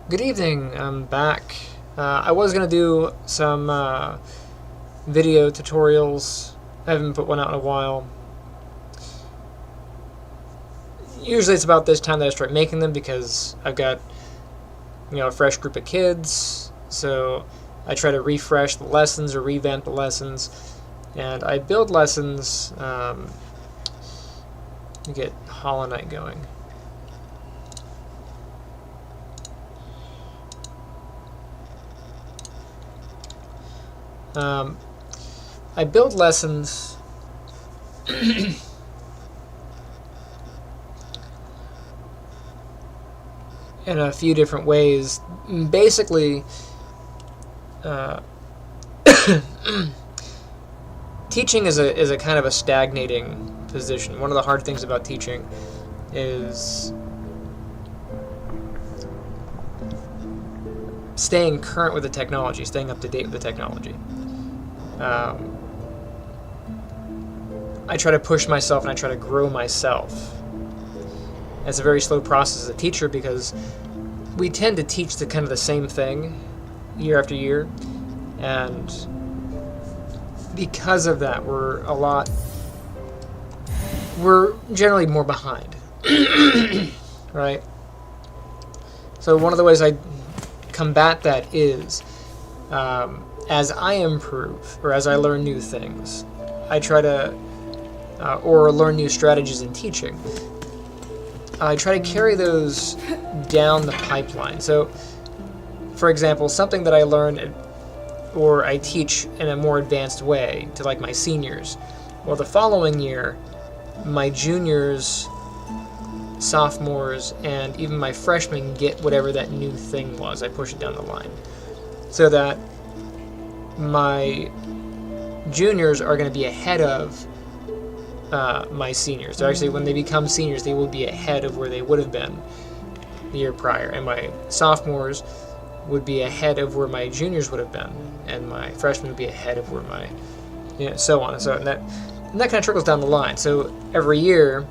Good evening, I'm back. I was going to do some video tutorials. I haven't put one out in a while. Usually it's about this time that I start making them because I've got, a fresh group of kids, so I try to refresh the lessons or revamp the lessons, and I build lessons to get Hollow Knight going. I build lessons in a few different ways. Basically, teaching is a kind of a stagnating position. One of the hard things about teaching is staying current with the technology, staying up to date with the technology. I try to push myself and I try to grow myself. It's a very slow process as a teacher because we tend to teach the kind of the same thing year after year, and because of that we're generally more behind. Right? So one of the ways I combat that is as I improve or as I learn new things, I try to or learn new strategies in teaching, I try to carry those down the pipeline. So, for example, something that I learn or I teach in a more advanced way to like my seniors, well, the following year, my juniors, sophomores, and even my freshmen get whatever that new thing was. I push it down the line so that my juniors are going to be ahead of my seniors. So actually, when they become seniors, they will be ahead of where they would have been the year prior, and my sophomores would be ahead of where my juniors would have been, and my freshmen would be ahead of where my, so on and so on. And that kind of trickles down the line. So every year,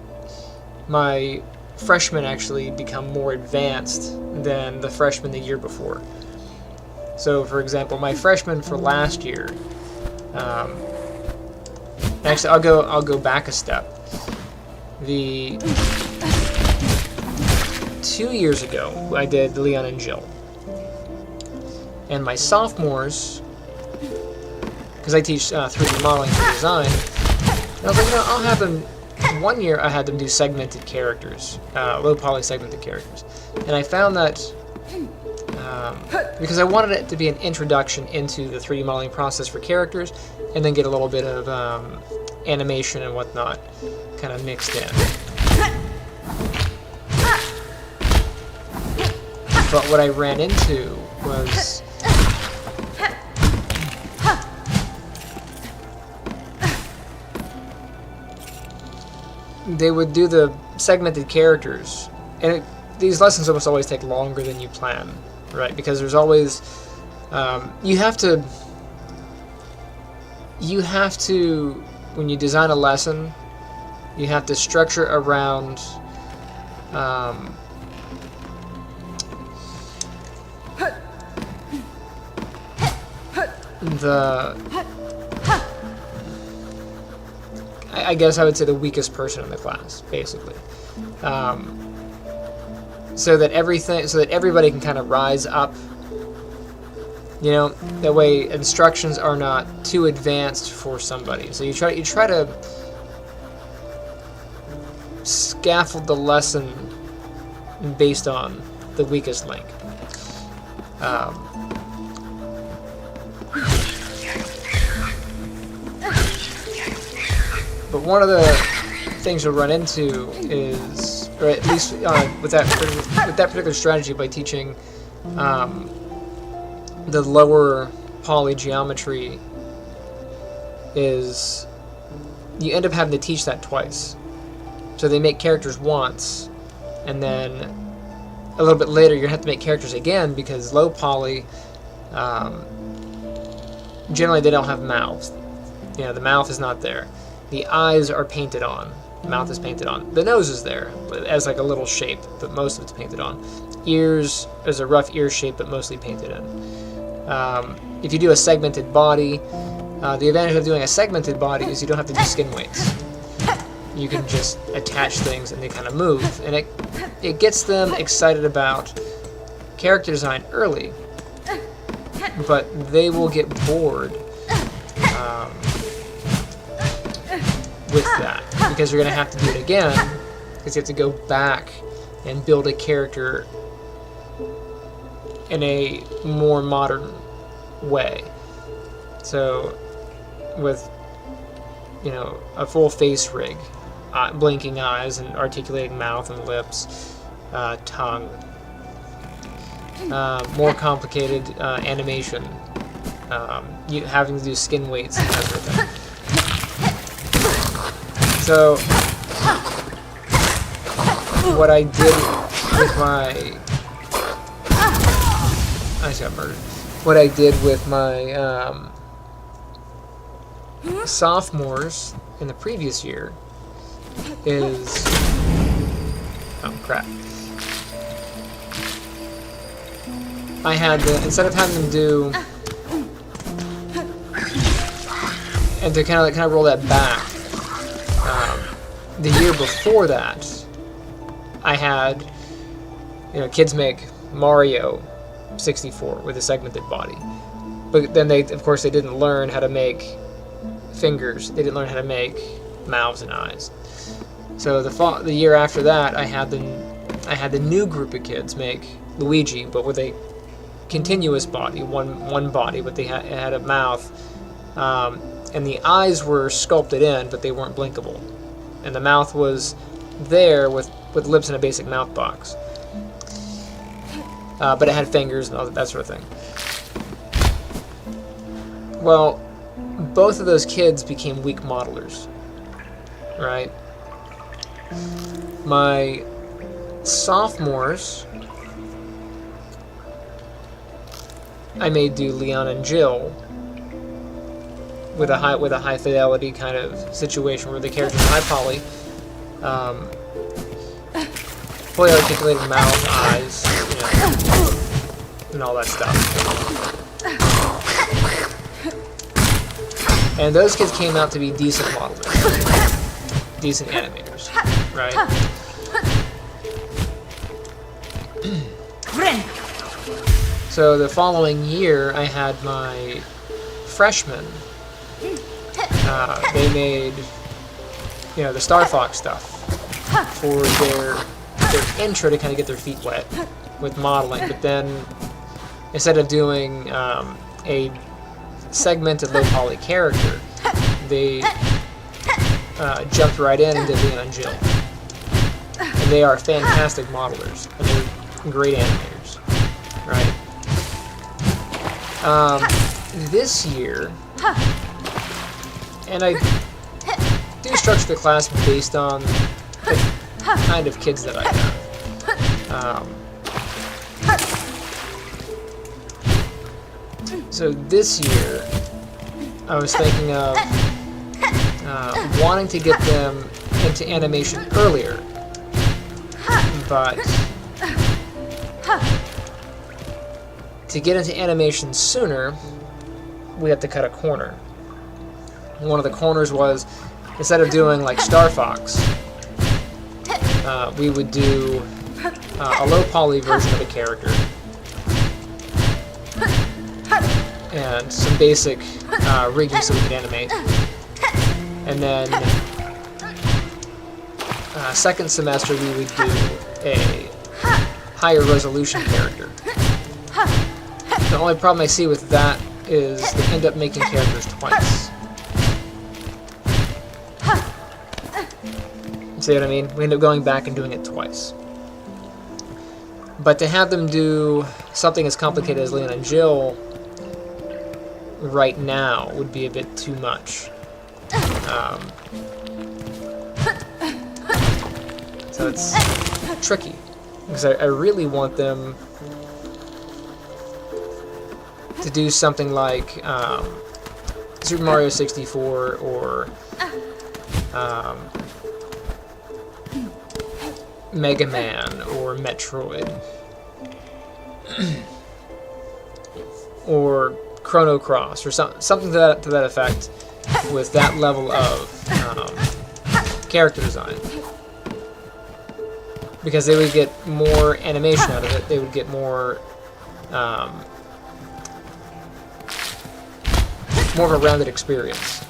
my freshmen actually become more advanced than the freshmen the year before. So, for example, my freshmen for last year. Actually, I'll go back a step. The 2 years ago, I did Leon and Jill, and my sophomores, because I teach 3D modeling and design, and I was like, I'll have them. 1 year, I had them do segmented characters, low poly segmented characters, and I found that because I wanted it to be an introduction into the 3D modeling process for characters, and then get a little bit of animation and whatnot kind of mixed in. But what I ran into was they would do the segmented characters, and these lessons almost always take longer than you plan, right? Because there's always you have to when you design a lesson, you have to structure around I guess I would say the weakest person in the class, basically, so that everybody can kind of rise up. That way instructions are not too advanced for somebody. So you try to scaffold the lesson based on the weakest link. But one of the things you'll run into is, or at least with that particular strategy, by teaching the lower poly geometry, is you end up having to teach that twice. So they make characters once, and then a little bit later you're going to have to make characters again, because low poly, generally they don't have mouths. The mouth is not there. The eyes are painted on. Mouth is painted on. The nose is there as like a little shape, but most of it's painted on. Ears is a rough ear shape, but mostly painted in. If you do a segmented body, the advantage of doing a segmented body is you don't have to do skin weights. You can just attach things and they kind of move, and it gets them excited about character design early, but they will get bored with that, because you're going to have to do it again, because you have to go back and build a character in a more modern way. So with, you know, a full face rig, blinking eyes and articulating mouth and lips, tongue, more complicated animation, you having to do skin weights and that sort of thing. So what I did with my I just got murdered. What I did with my sophomores in the previous year is, oh crap, I had to, instead of having them do, and to kind of roll that back, the year before that, I had, you know, kids make Mario 64 with a segmented body, but then they, of course, they didn't learn how to make fingers. They didn't learn how to make mouths and eyes. So the year after that, I had the new group of kids make Luigi, but with a continuous body, one body, but they had a mouth, and the eyes were sculpted in, but they weren't blinkable, and the mouth was there with lips in a basic mouth box, but it had fingers and all that sort of thing. Well, both of those kids became weak modelers, right? My sophomores, I made do Leon and Jill with a high fidelity kind of situation where the characters are high poly, fully articulated mouth, eyes, you know, and all that stuff. And those kids came out to be decent modelers, decent animators, right? So the following year, I had my freshmen. They made, you know, the Star Fox stuff for their intro to kind of get their feet wet with modeling. But then, instead of doing a segmented low poly character, they jumped right in and did Leon and Jill. And they are fantastic modelers, and they're great animators, right? This year, and I do structure the class based on the kind of kids that I have. So this year, I was thinking of wanting to get them into animation earlier, but to get into animation sooner, we have to cut a corner. One of the corners was, instead of doing like Star Fox, we would do a low poly version of a character and some basic rigging so we could animate. And then second semester we would do a higher resolution character. The only problem I see with that is they end up making characters twice. See what I mean? We end up going back and doing it twice. But to have them do something as complicated as Leon and Jill right now would be a bit too much. So it's tricky, because I really want them to do something like Super Mario 64 or Mega Man or Metroid or Chrono Cross or something to that effect, with that level of character design, because they would get more animation out of it. They would get more of a rounded experience.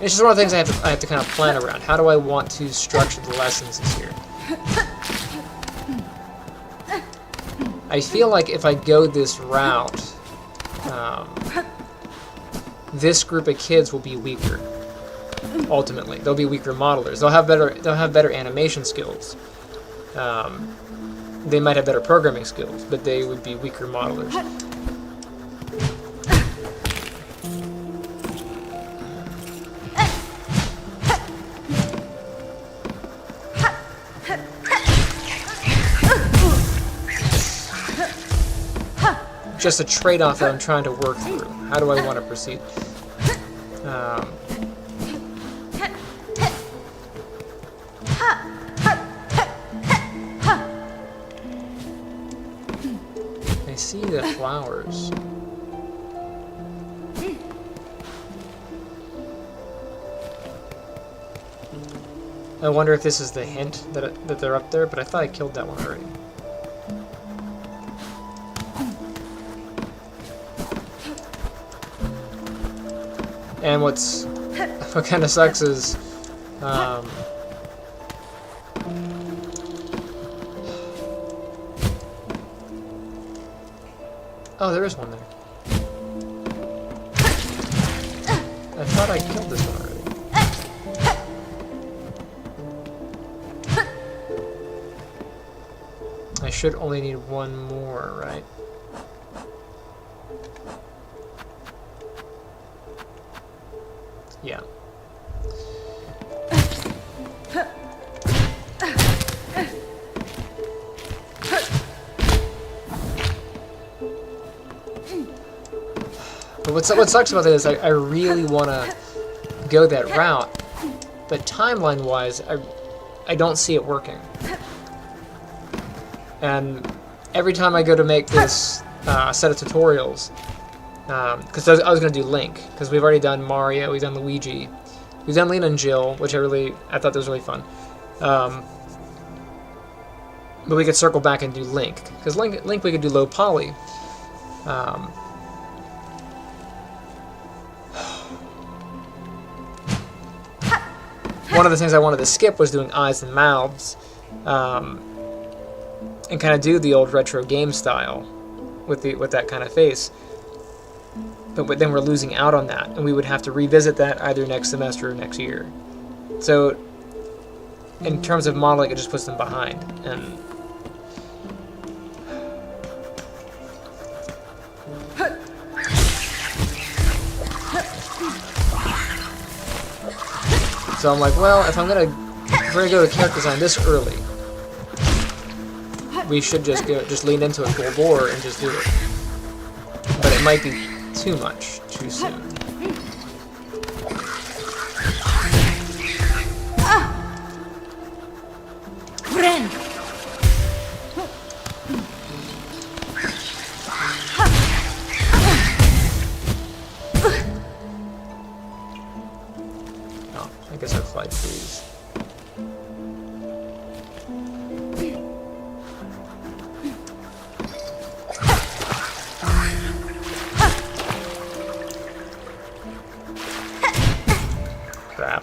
It's just one of the things I have to kind of plan around. How do I want to structure the lessons this year? I feel like if I go this route, this group of kids will be weaker. Ultimately, they'll be weaker modelers. They'll have better animation skills. They might have better programming skills, but they would be weaker modelers. Just a trade-off that I'm trying to work through. How do I want to proceed? I see the flowers. I wonder if this is the hint that they're up there, but I thought I killed that one already. And what kind of sucks is, oh, there is one there. I thought I killed this one already. I should only need one more, right? Yeah. But what sucks about this is I really want to go that route, but timeline-wise, I don't see it working. And every time I go to make this set of tutorials, because I was going to do Link, because we've already done Mario, we've done Luigi, we've done Lena and Jill, which I thought that was really fun. But we could circle back and do Link, because Link we could do low poly. One of the things I wanted to skip was doing eyes and mouths, and kind of do the old retro game style with that kind of face. But then we're losing out on that, and we would have to revisit that either next semester or next year. So, in terms of modeling, it just puts them behind. And so I'm like, well, if we're gonna go to character design this early, we should just lean into it full bore and just do it. But it might be too much, too soon. Friend. Oh, I guess I'll fly freeze. Crap.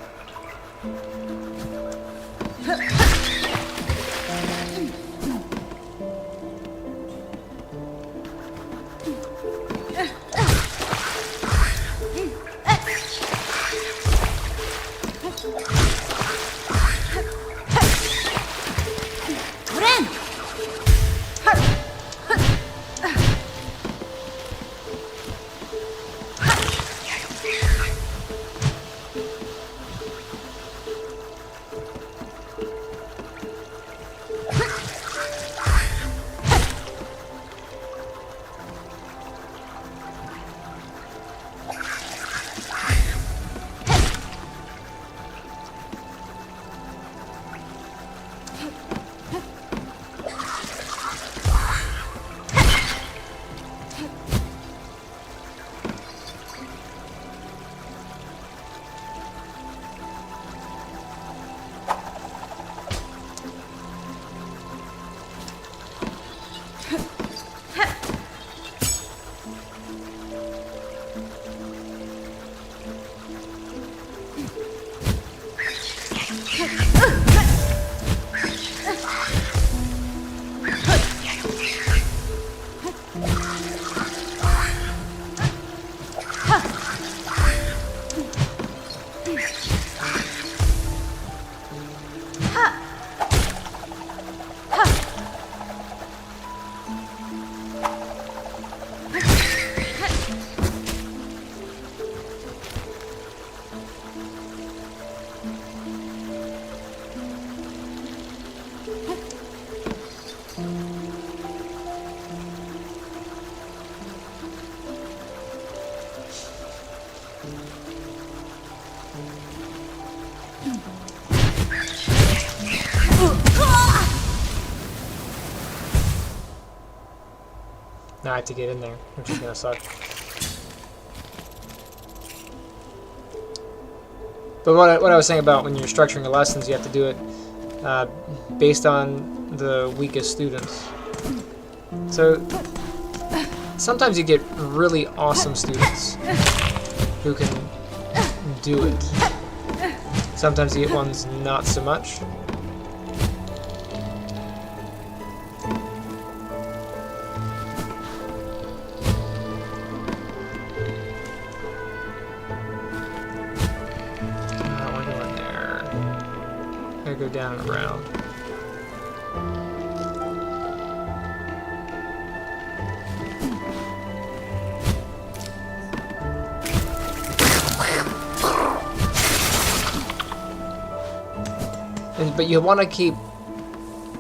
Now I have to get in there, which is gonna suck. But what I was saying about when you're structuring your lessons, you have to do it based on the weakest students. So sometimes you get really awesome students who can do it. Sometimes you get ones not so much. We're going there. Gotta go down and around. But you want to keep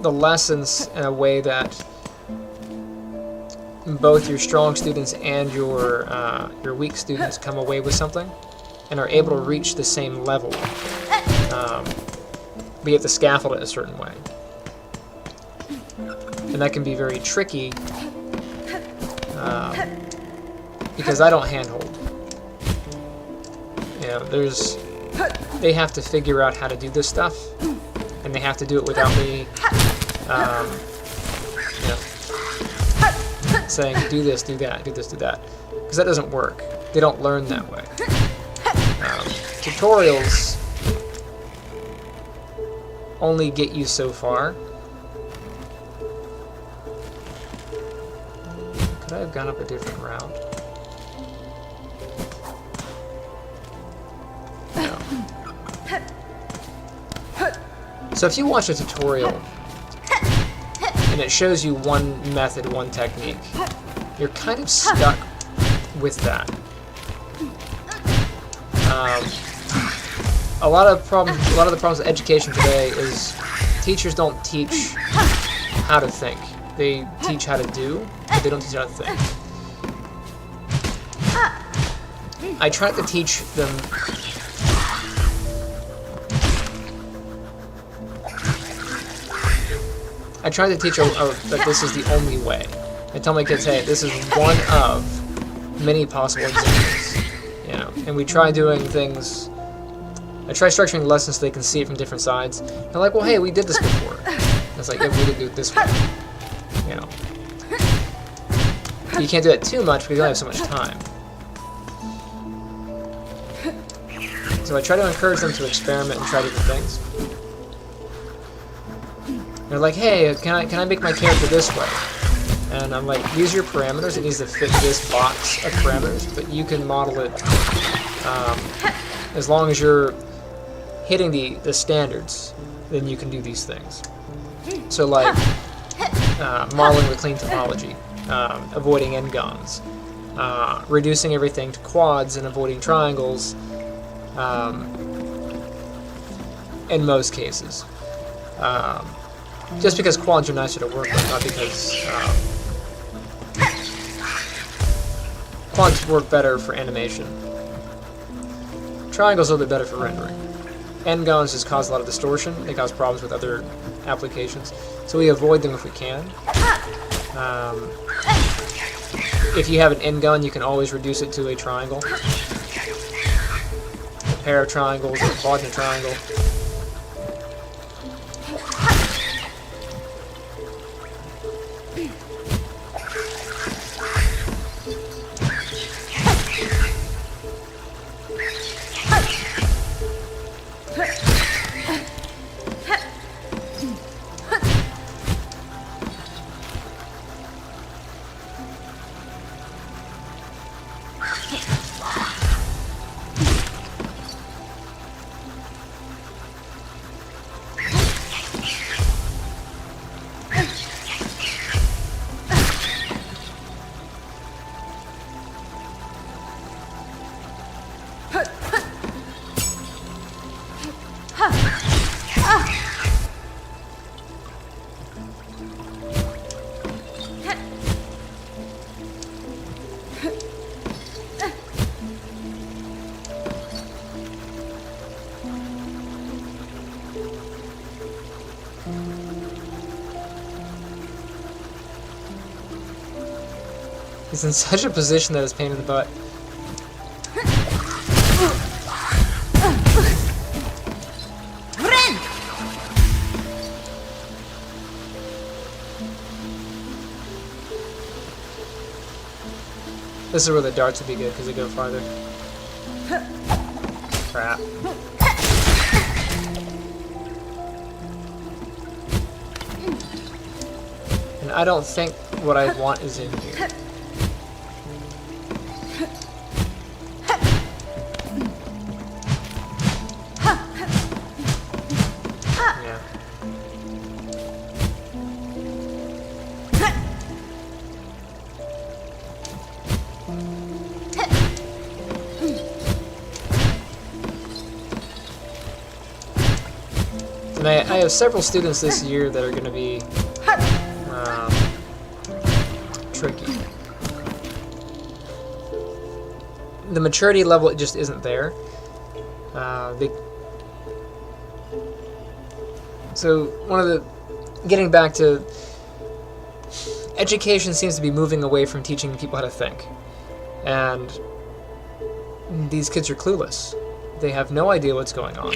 the lessons in a way that both your strong students and your weak students come away with something and are able to reach the same level. But you have to scaffold it a certain way. And that can be very tricky because I don't handhold. You know, they have to figure out how to do this stuff. And they have to do it without me you know, saying, do this, do that, do this, do that. Because that doesn't work. They don't learn that way. Tutorials only get you so far. Could I have gone up a different route? No. So if you watch a tutorial and it shows you one method, one technique, you're kind of stuck with that. A lot of the problems with education today is teachers don't teach how to think. They teach how to do, but they don't teach how to think. I try to teach them that this is the only way. I tell my kids, hey, this is one of many possible examples. You know, and we try doing things. I try structuring lessons so they can see it from different sides. They're like, well, hey, we did this before. And it's like, yeah, we didn't do it this way. You know, you can't do that too much because you only have so much time. So I try to encourage them to experiment and try different things. They're like, hey, can I make my character this way? And I'm like, these are your parameters. It needs to fit this box of parameters, but you can model it as long as you're hitting the standards, then you can do these things. So like modeling with clean topology, avoiding n-gons, reducing everything to quads and avoiding triangles in most cases. Just because quads are nicer to work with, not because quads work better for animation. Triangles are a little bit better for rendering. N-gons just cause a lot of distortion. They cause problems with other applications. So we avoid them if we can. If you have an n-gon, you can always reduce it to a triangle. A pair of triangles, or a quadrant triangle. He's in such a position that is pain in the butt. This is where the darts would be good because they go farther. Crap. And I don't think what I want is in here. Yeah. And I have several students this year that are going to be tricky. The maturity level, it just isn't there. So getting back to education seems to be moving away from teaching people how to think. And these kids are clueless. They have no idea what's going on.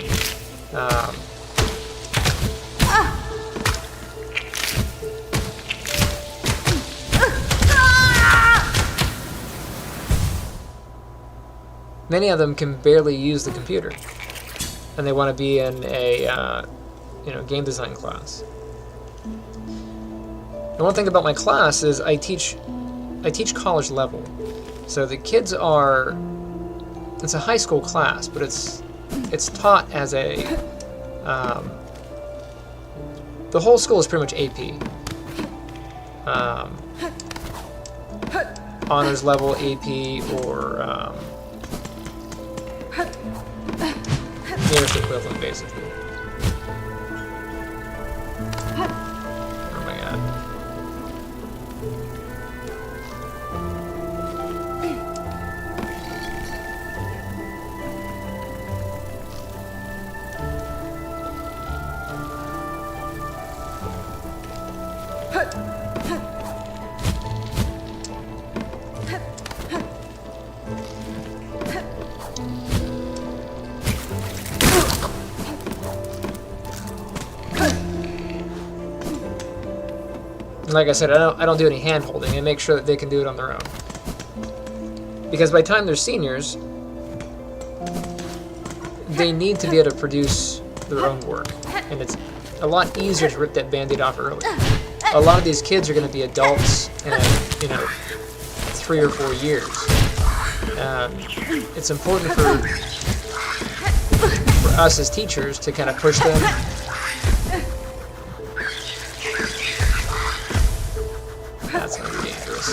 Many of them can barely use the computer, and they want to be in a game design class. And one thing about my class is I teach college level, so the kids it's a high school class, but it's taught as a the whole school is pretty much AP, honors level AP or nearest equivalent, basically. Oh my god. Like I said, I don't do any hand-holding. I make sure that they can do it on their own. Because by the time they're seniors, they need to be able to produce their own work. And it's a lot easier to rip that Band-Aid off early. A lot of these kids are going to be adults in 3 or 4 years. It's important for us as teachers to kind of push them. That's going to be dangerous.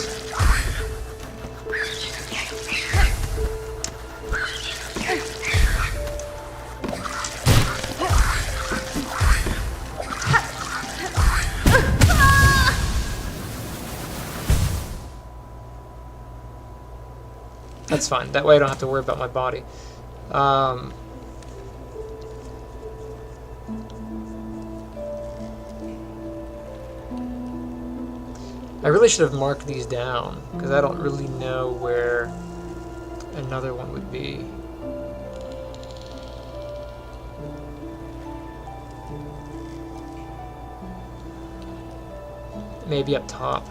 That's fine. That way I don't have to worry about my body. I really should have marked these down, because I don't really know where another one would be. Maybe up top.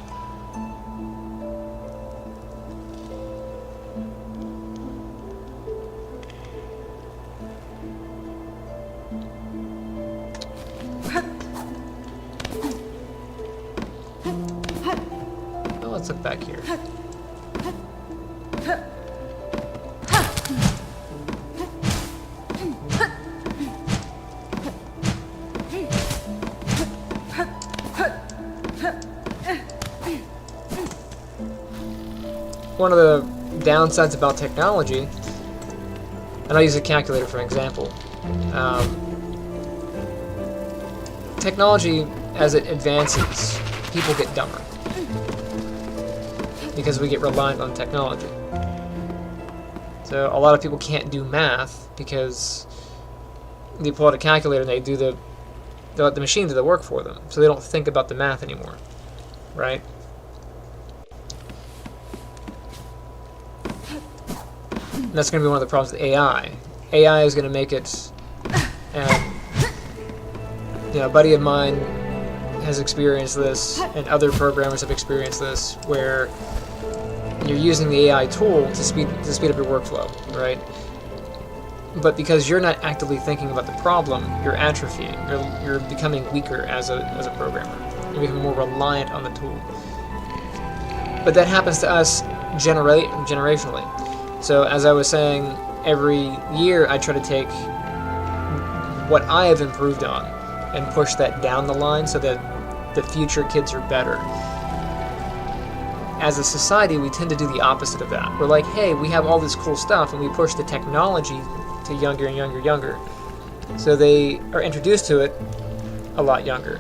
Let's look back here. One of the downsides about technology, and I'll use a calculator for an example. Technology, as it advances, people get dumber. Because we get reliant on technology. So a lot of people can't do math because they pull out a calculator and they let the machine do the work for them. So they don't think about the math anymore, right? that's going to be one of the problems with AI. AI is going to make it, and a buddy of mine has experienced this, and other programmers have experienced this, where you're using the AI tool to speed up your workflow, right? But because you're not actively thinking about the problem, you're atrophying. You're becoming weaker as a programmer. You're becoming more reliant on the tool. But that happens to us generationally. So as I was saying, every year I try to take what I have improved on and push that down the line so that the future kids are better. As a society, we tend to do the opposite of that. We're like, hey, we have all this cool stuff, and we push the technology to younger and younger. So they are introduced to it a lot younger.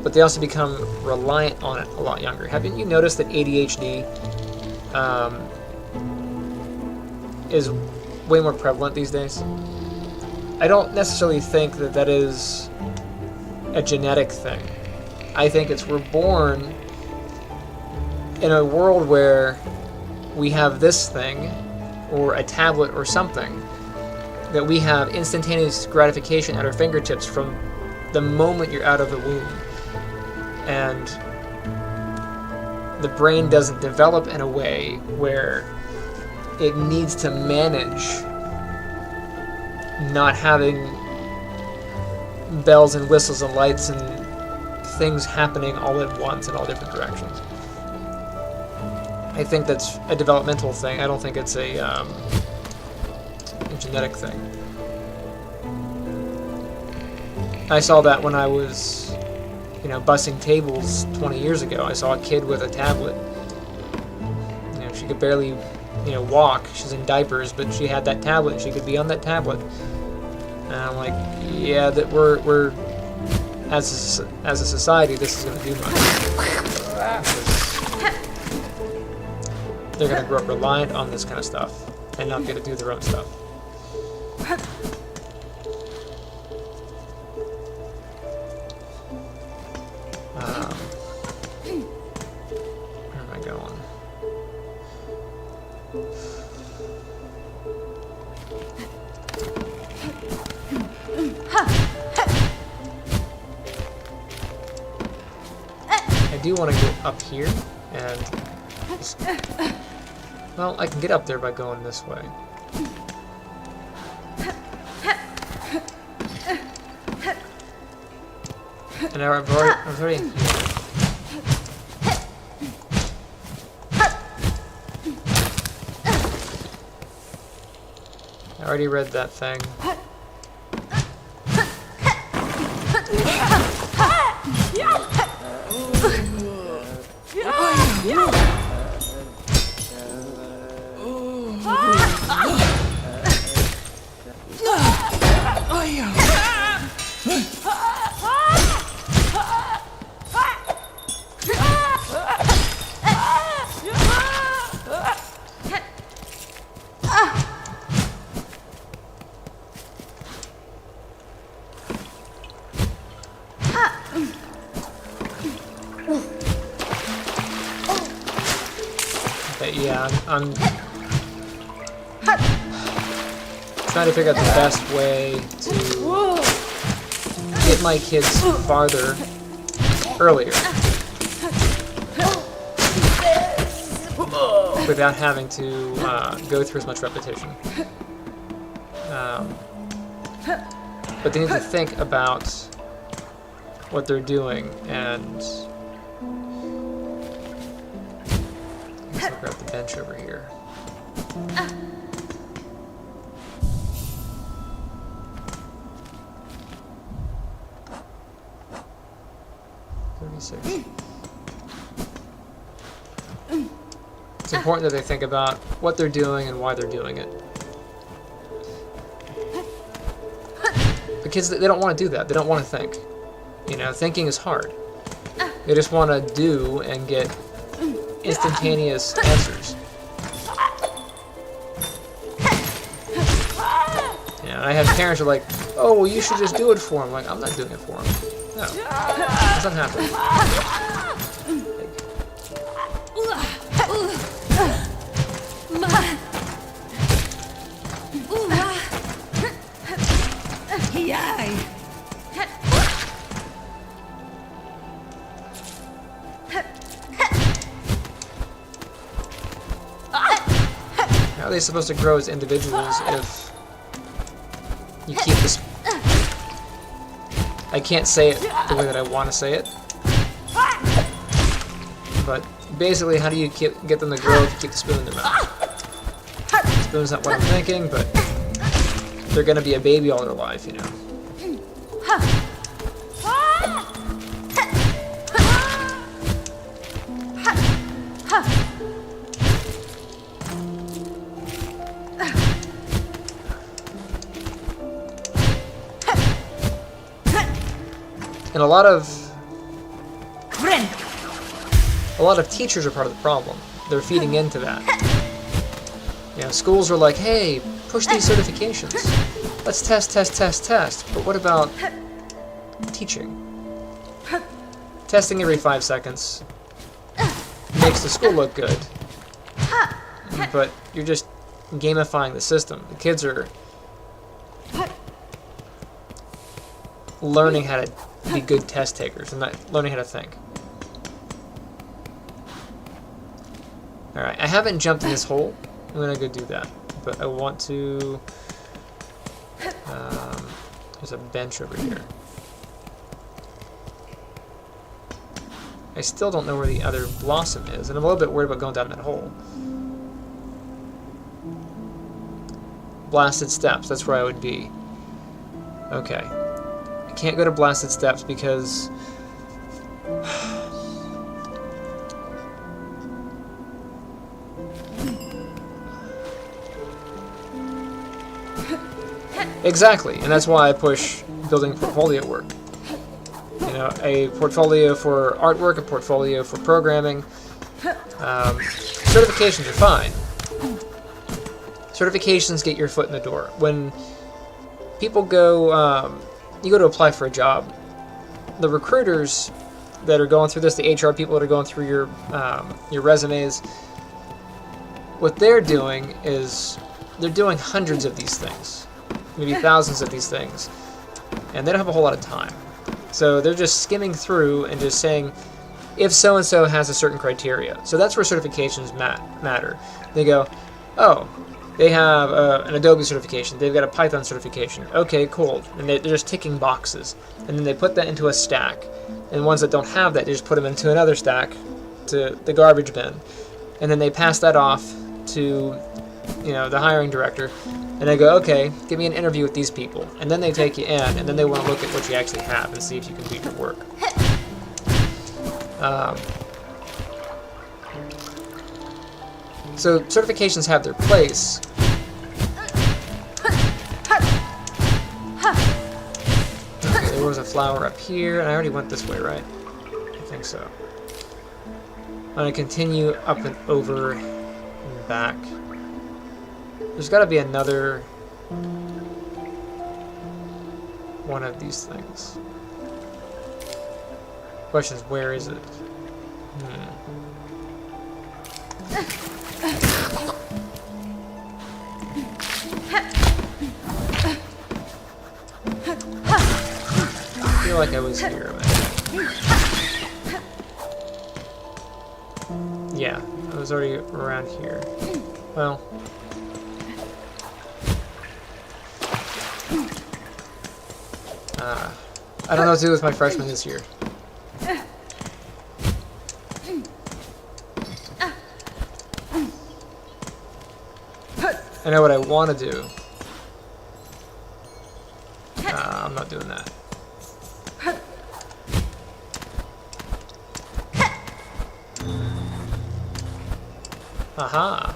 But they also become reliant on it a lot younger. Haven't you noticed that ADHD is way more prevalent these days? I don't necessarily think that is a genetic thing. I think we're born in a world where we have this thing, or a tablet or something, that we have instantaneous gratification at our fingertips from the moment you're out of the womb. And the brain doesn't develop in a way where it needs to manage not having bells and whistles and lights and things happening all at once in all different directions. I think that's a developmental thing. I don't think it's a genetic thing. I saw that when I was, bussing tables 20 years ago. I saw a kid with a tablet. She could barely, walk. She's in diapers, but she had that tablet. She could be on that tablet. And I'm like, yeah, that we're as a society, this is going to do much. They're going to grow up reliant on this kind of stuff and not get to do their own stuff. Where am I going? I do want to go up here and just, well, I can get up there by going this way. And I was already in here. I already read that thing. Yeah, I'm trying to figure out the best way to get my kids farther earlier without having to go through as much repetition. But they need to think about what they're doing, and I'll grab the bench over here. It's important that they think about what they're doing and why they're doing it. The kids, they don't want to do that. They don't want to think. Thinking is hard. They just want to do and get instantaneous answers. I have parents who are like, oh, well, you should just do it for him. Like, I'm not doing it for him. No. That's not happening. How are they supposed to grow as individuals if you keep this? I can't say it the way that I want to say it, but basically, how do you get them to grow if you keep the spoon in their mouth? Spoon's not what I'm thinking, but they're going to be a baby all their life, you know. And a lot of teachers are part of the problem. They're feeding into that. You know, schools are like, hey, push these certifications. Let's test, test, test, test. But what about teaching? Testing every 5 seconds makes the school look good. But you're just gamifying the system. The kids are learning how to be good test takers and not learning how to think. Alright, I haven't jumped in this hole. I'm gonna go do that. But I want to... there's a bench over here. I still don't know where the other blossom is, and I'm a little bit worried about going down that hole. Blasted steps, that's where I would be. Okay. I can't go to blasted steps because... Exactly, and that's why I push building portfolio work. You know, a portfolio for artwork, a portfolio for programming. Certifications are fine. Certifications get your foot in the door. When people go, you go to apply for a job, the recruiters that are going through this, the HR people that are going through your resumes, what they're doing is they're doing hundreds of these things. Maybe thousands of these things, and they don't have a whole lot of time. So they're just skimming through and just saying, if so-and-so has a certain criteria. So that's where certifications matter. They go, oh, they have an Adobe certification, they've got a Python certification, okay, cool, and they're just ticking boxes. And then they put that into a stack, and ones that don't have that, they just put them into another stack, to the garbage bin. And then they pass that off to, you know, the hiring director, and they go, okay, give me an interview with these people. And then they take you in, and then they want to look at what you actually have and see if you can do your work. So certifications have their place. Okay, there was a flower up here, and I already went this way, right? I think so. I'm going to continue up and over and back. There's got to be another one of these things. Question is, where is it? I feel like I was here. Yeah, I was already around here. Well... I don't know what to do with my freshman this year. I know what I want to do. I'm not doing that. Aha.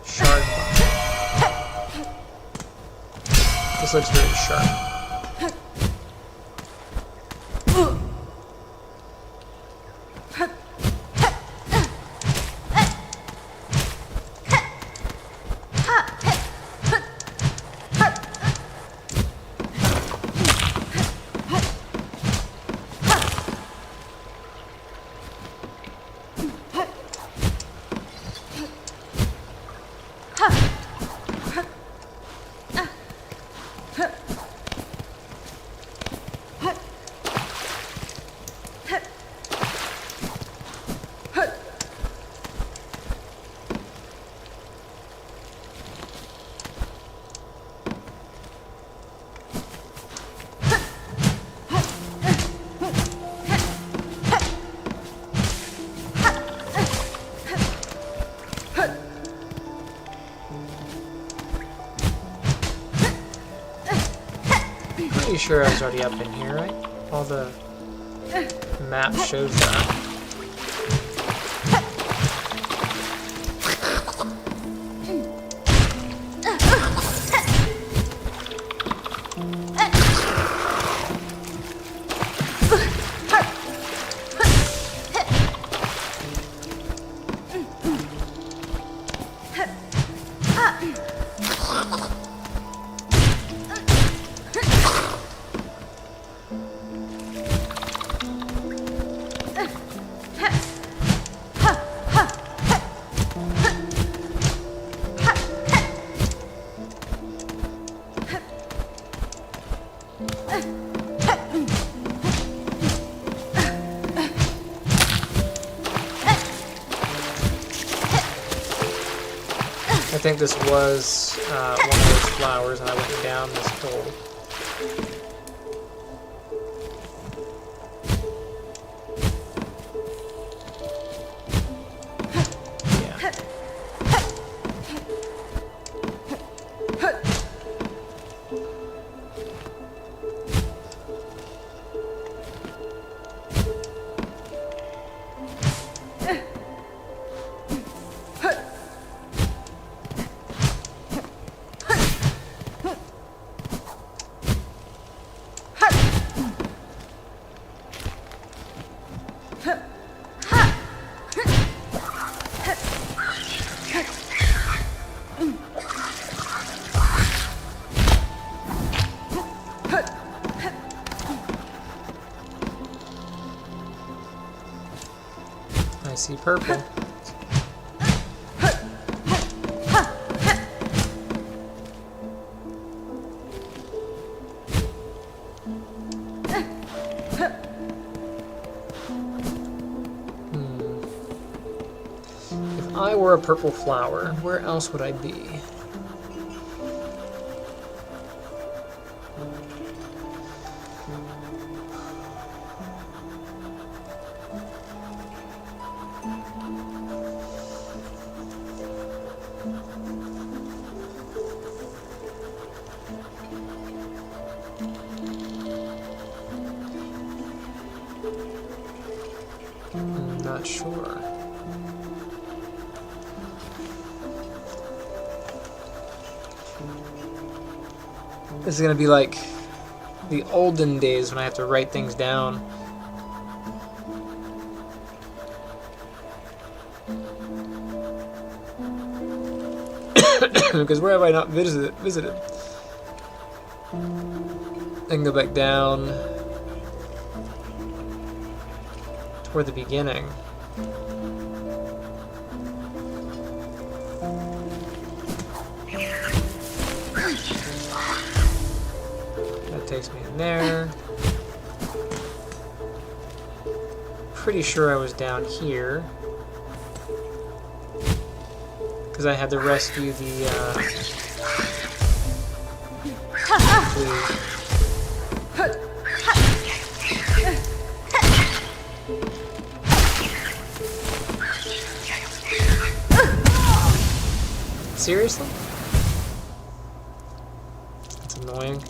Shard. This looks very sharp. Pretty sure I was already up in here, right? All the map shows that. I think this was one of those flowers, and I went down this hole. Yeah. I see purple. If I were a purple flower, where else would I be? I'm not sure. This is gonna be like the olden days when I have to write things down. Because where have I not visited? I can go back down toward the beginning. That takes me in there. Pretty sure I was down here. Because I had to rescue the Seriously? That's annoying.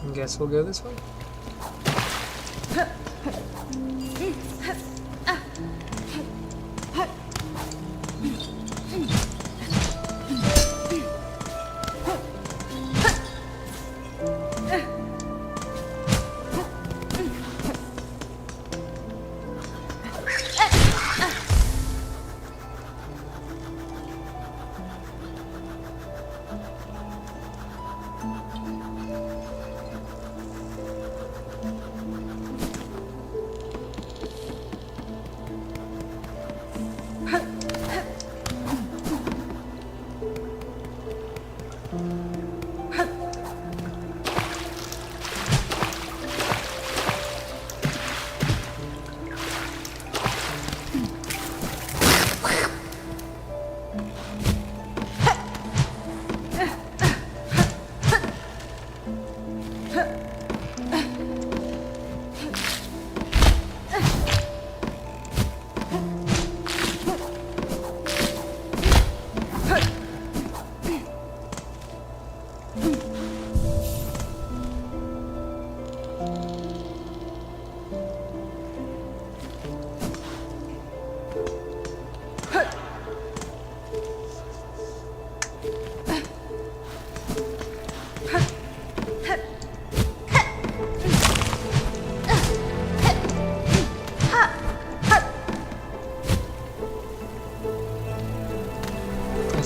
I guess we'll go this way.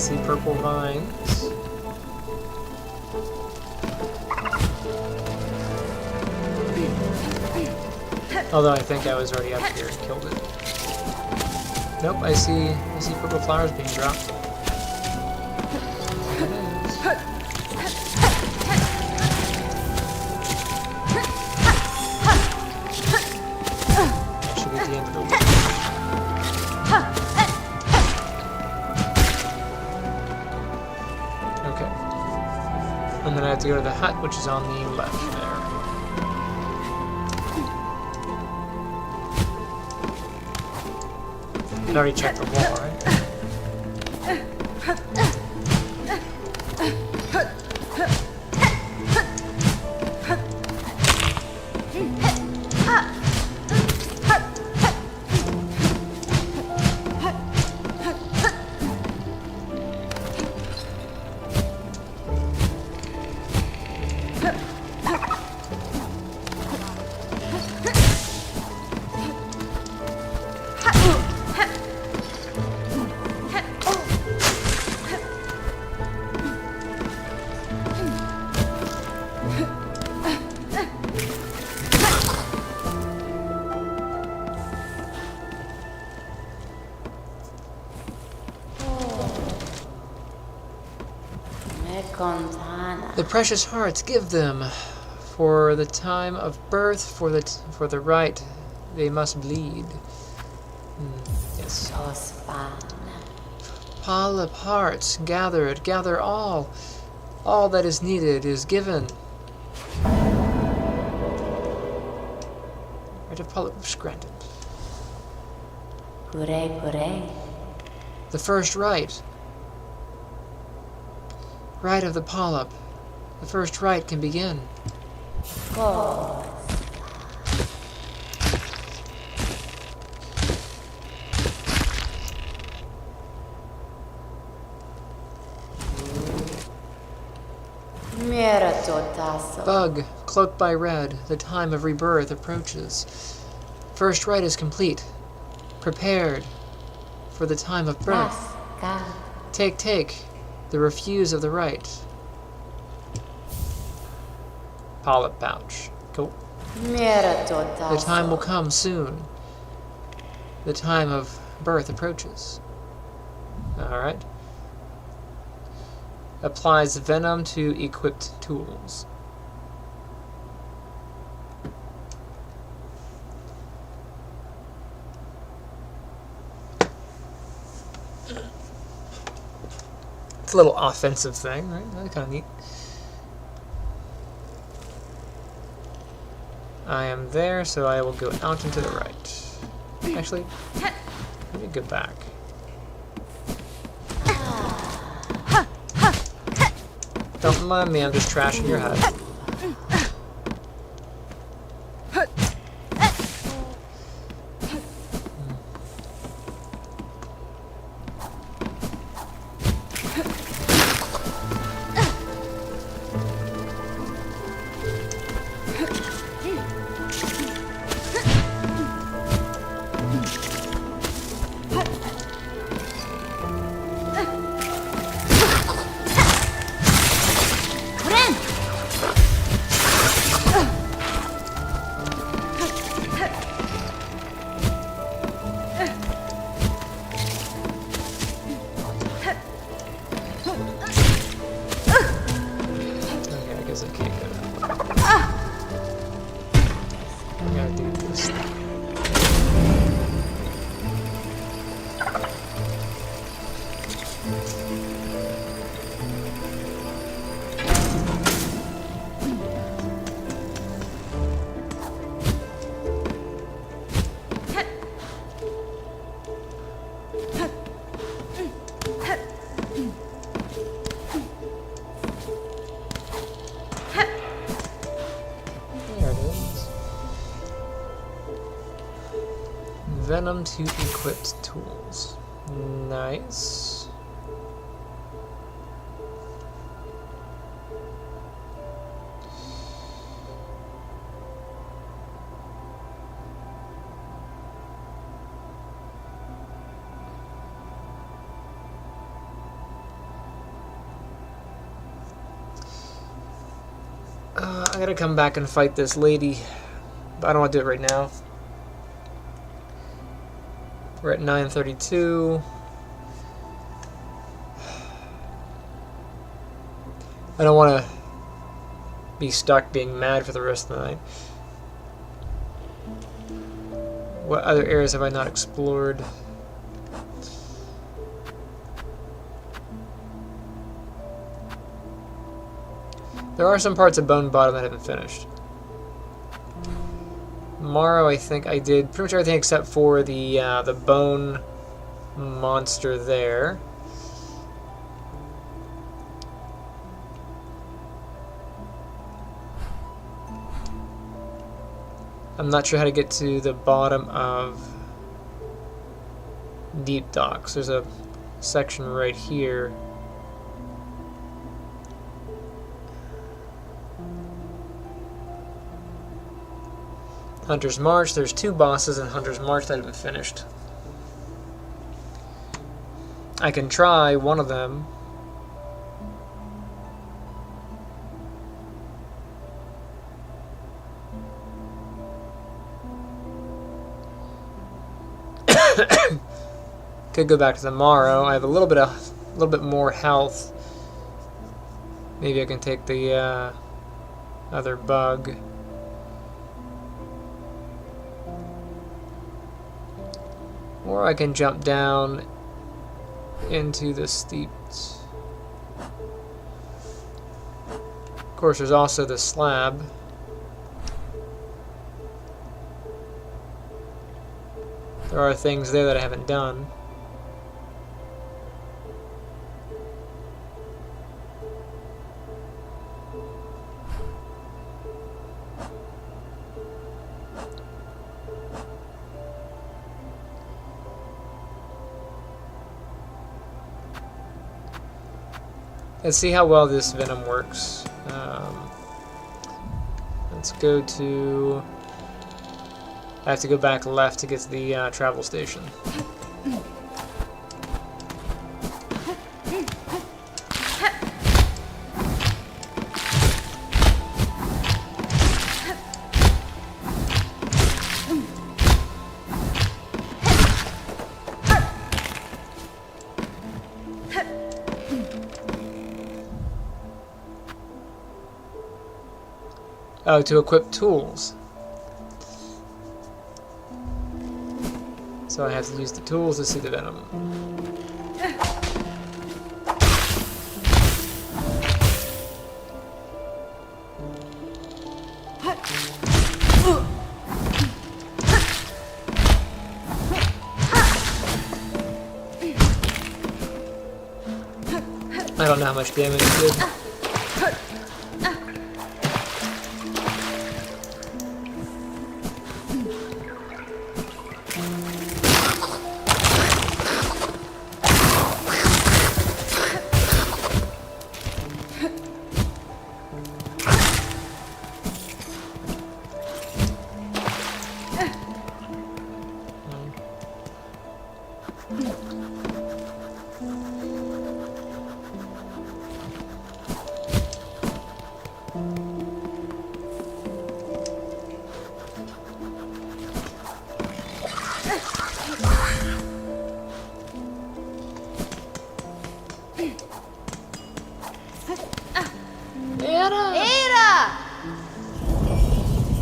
see purple vines. Although I think I was already up here and killed it. Nope, I see purple flowers being dropped. There it is. That should be the end of the week. Okay. And then I have to go to the hut, which is on the left there. I already checked the wall, right? The precious hearts, give them. For the time of birth, for the right, they must bleed. Yes. Polyp hearts, gathered, gather all. All that is needed is given. Right of polyps granted. Puree. The first rite. Rite of the polyp. The first rite can begin. Go. Bug, cloaked by red, the time of rebirth approaches. First rite is complete. Prepared for the time of birth. Take, the refuse of the rite. Polyp pouch. Cool. The time will come soon. The time of birth approaches. Alright. Applies venom to equipped tools. It's a little offensive thing, right? That's kind of neat. I am there, so I will go out and to the right. Actually, let me go back. Don't mind me, I'm just trashing your hut. Venom to equipped tools. Nice. I gotta come back and fight this lady, but I don't want to do it right now. We're at 9:32. I don't want to be stuck being mad for the rest of the night. What other areas have I not explored? There are some parts of Bone Bottom that I haven't finished. Morrow, I think I did pretty much everything except for the bone monster there. I'm not sure how to get to the bottom of Deep Docks. There's a section right here. Hunter's March. There's 2 bosses in Hunter's March that haven't finished. I can try one of them. Could go back to the Morrow. I have a little bit more health. Maybe I can take the other bug. Or I can jump down into the steeps. Of course, there's also the slab. There are things there that I haven't done. Let's see how well this venom works. Let's go to... I have to go back left to get to the travel station. Oh, to equip tools. So I have to use the tools to see the venom. I don't know how much damage it did.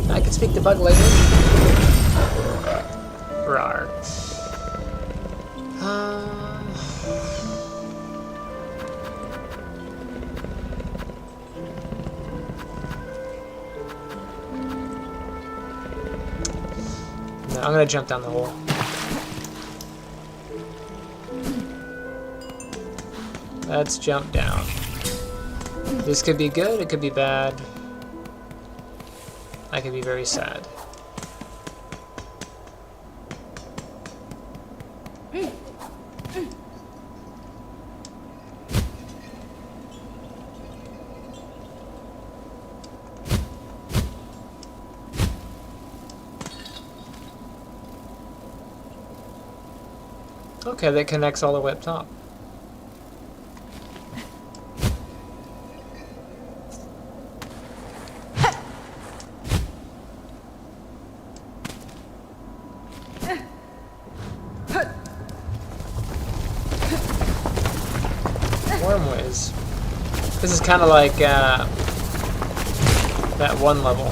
I can speak to bug language. Rawr. No, I'm gonna jump down the hole. Let's jump down. This could be good, it could be bad. I could be very sad. Okay, that connects all the way up top. Wormways. This is kind of like that one level.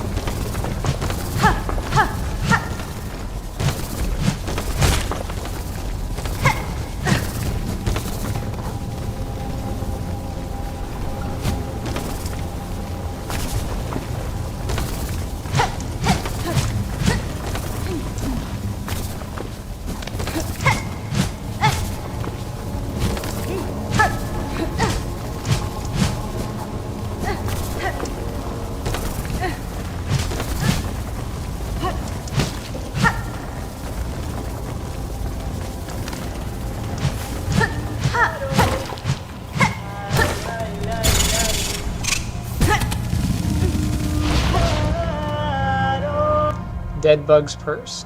Dead Bug's Purse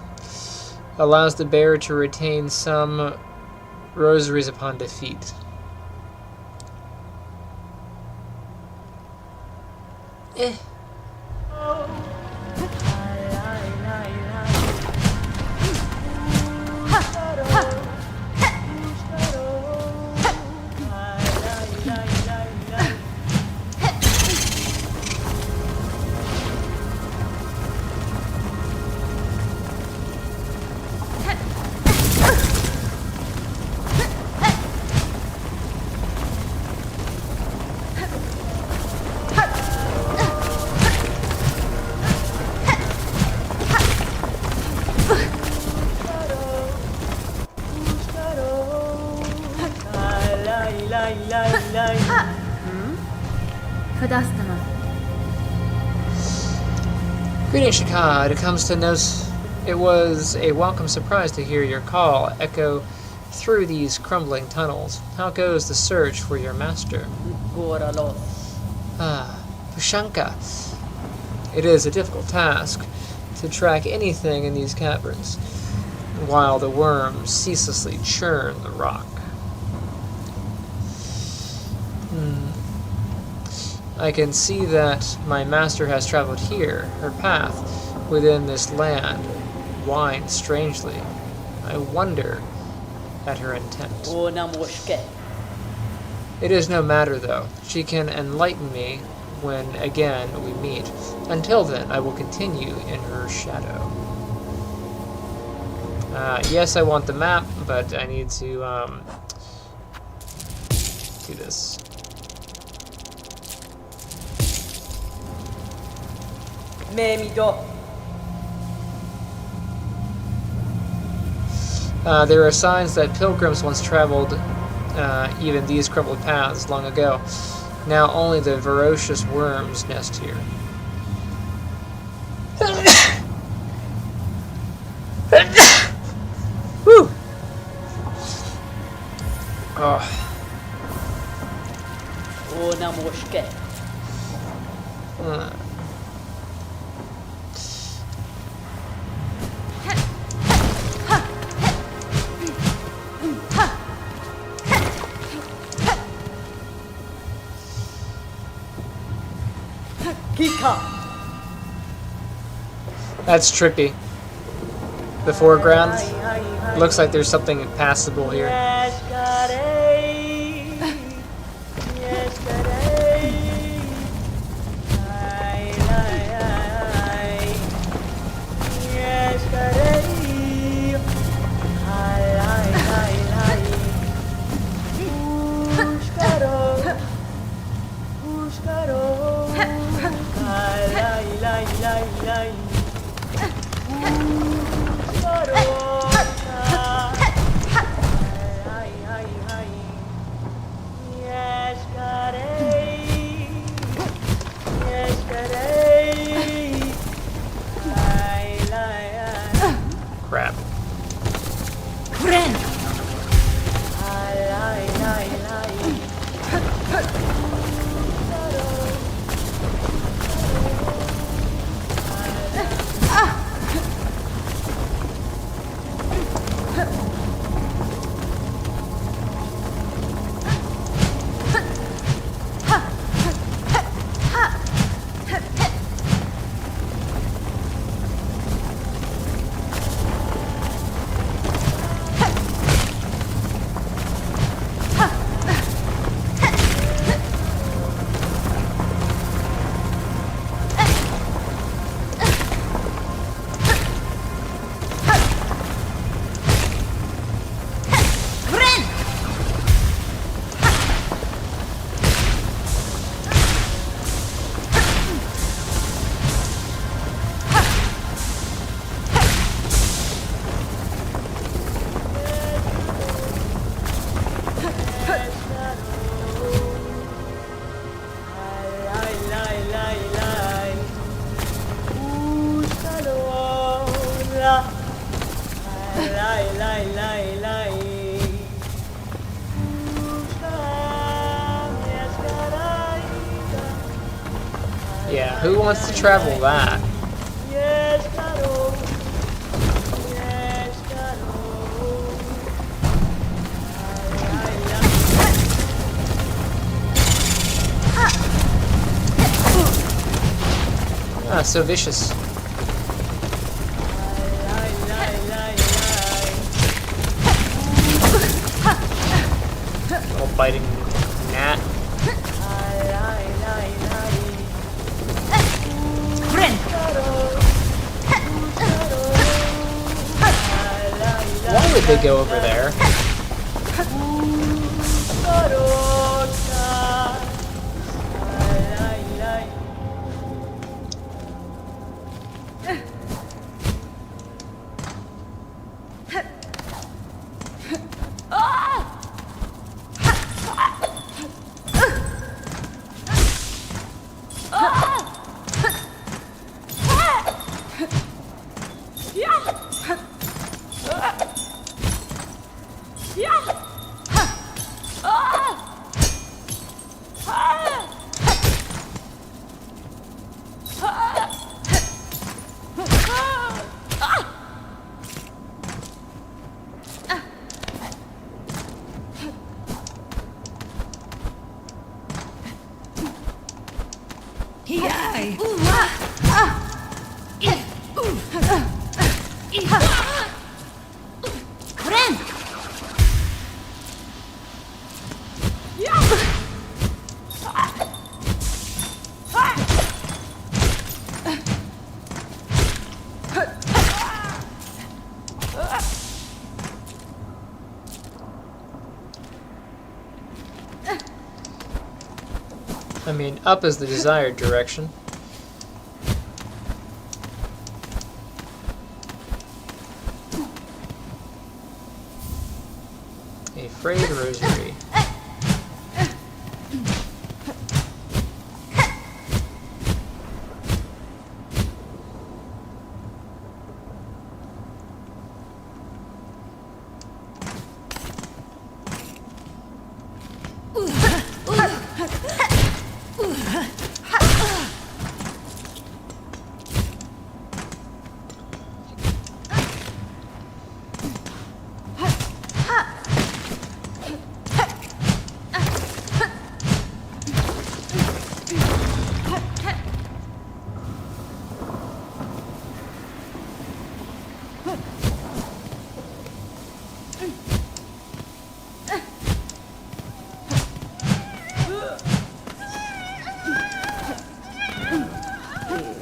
allows the bearer to retain some rosaries upon defeat. Greetings, Shakad. It comes to nos. It was a welcome surprise to hear your call echo through these crumbling tunnels. How goes the search for your master? Pushanka. It is a difficult task to track anything in these caverns, while the worms ceaselessly churn the rock. I can see that my master has traveled here. Her path within this land winds strangely. I wonder at her intent. It is no matter, though. She can enlighten me when again we meet. Until then, I will continue in her shadow. Yes, I want the map, but I need to do this. There are signs that pilgrims once traveled even these crumbled paths long ago. Now only the ferocious worms nest here. Whew. Oh. That's trippy. The foreground looks like there's something passable here. Yeah, who wants to travel that? Ah, so vicious. Little biting gnat. Why would they go over there? I mean, up is the desired direction. A frayed rosary.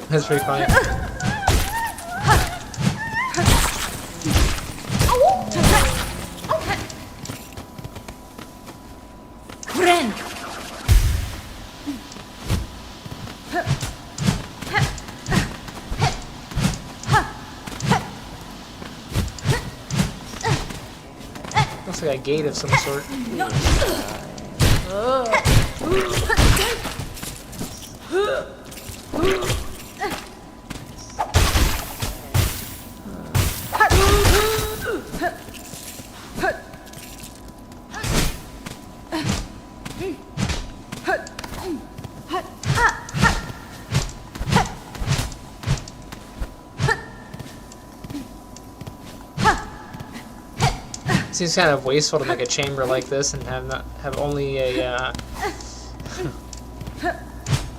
That's pretty funny. Looks like a gate of some sort. Seems kind of wasteful to make a chamber like this and have only a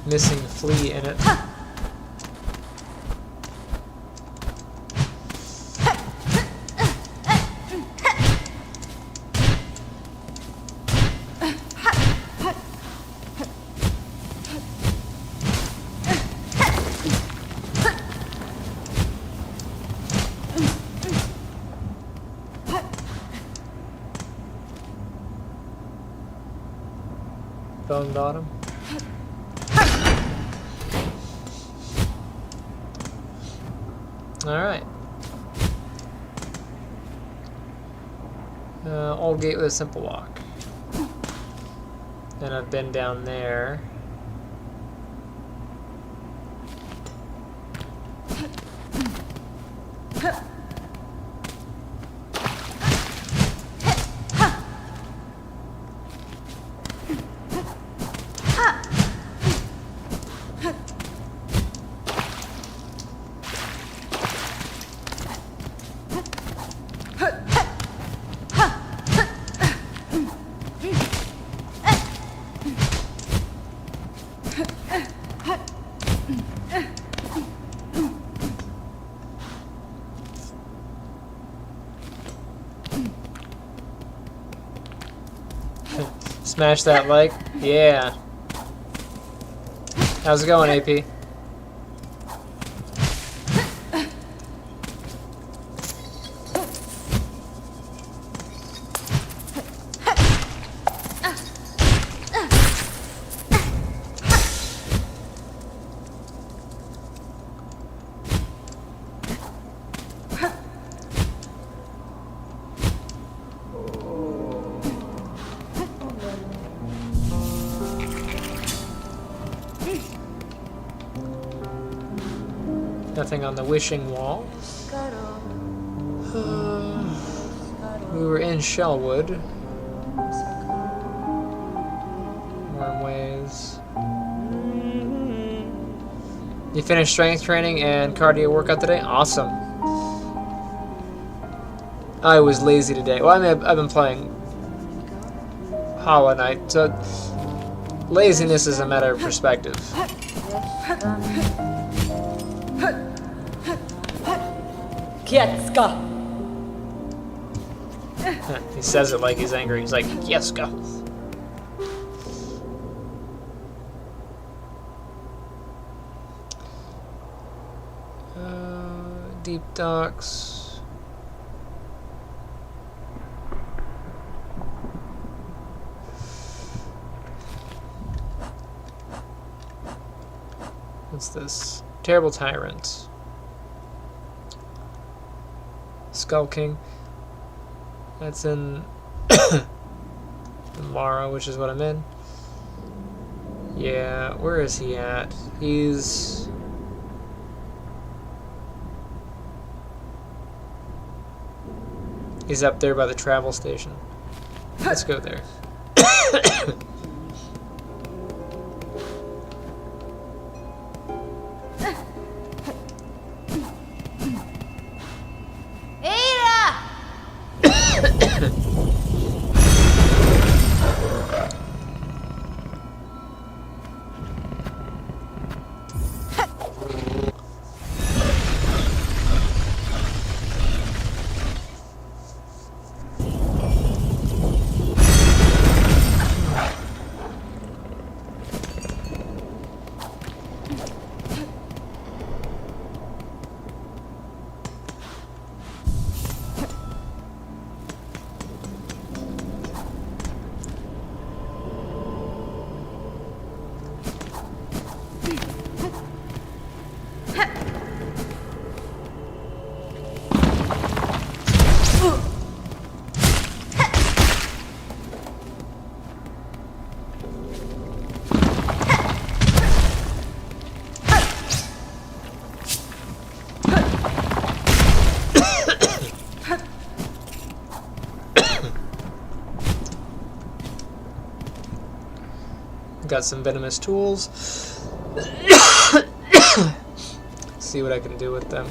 missing flea in it. Bone bottom. Alright. Old gate with a simple lock. Then I've been down there. Smash that like. Yeah. How's it going, AP? Nothing on the wishing wall. We were in Shellwood. Wormways. You finished strength training and cardio workout today? Awesome. I was lazy today. Well, I mean, I've been playing Hollow Knight, so laziness is a matter of perspective. Kietska. He says it like he's angry. He's like, yes, go. Deep docks. What's this? Terrible Tyrant. Skull King. That's in Mara, which is what I'm in. Yeah, where is he at? He's up there by the travel station. Let's go there. Got some venomous tools. See what I can do with them.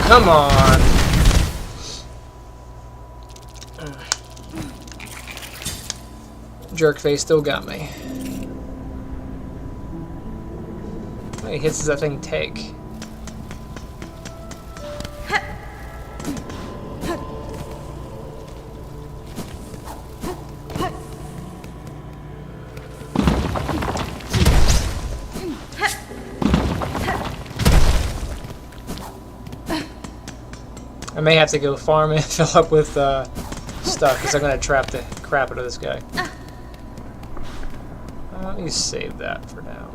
Come on. Jerkface still got me. How many hits does that thing take? I may have to go farm and fill up with stuff because I'm going to trap the crap out of this guy. Let me save that for now.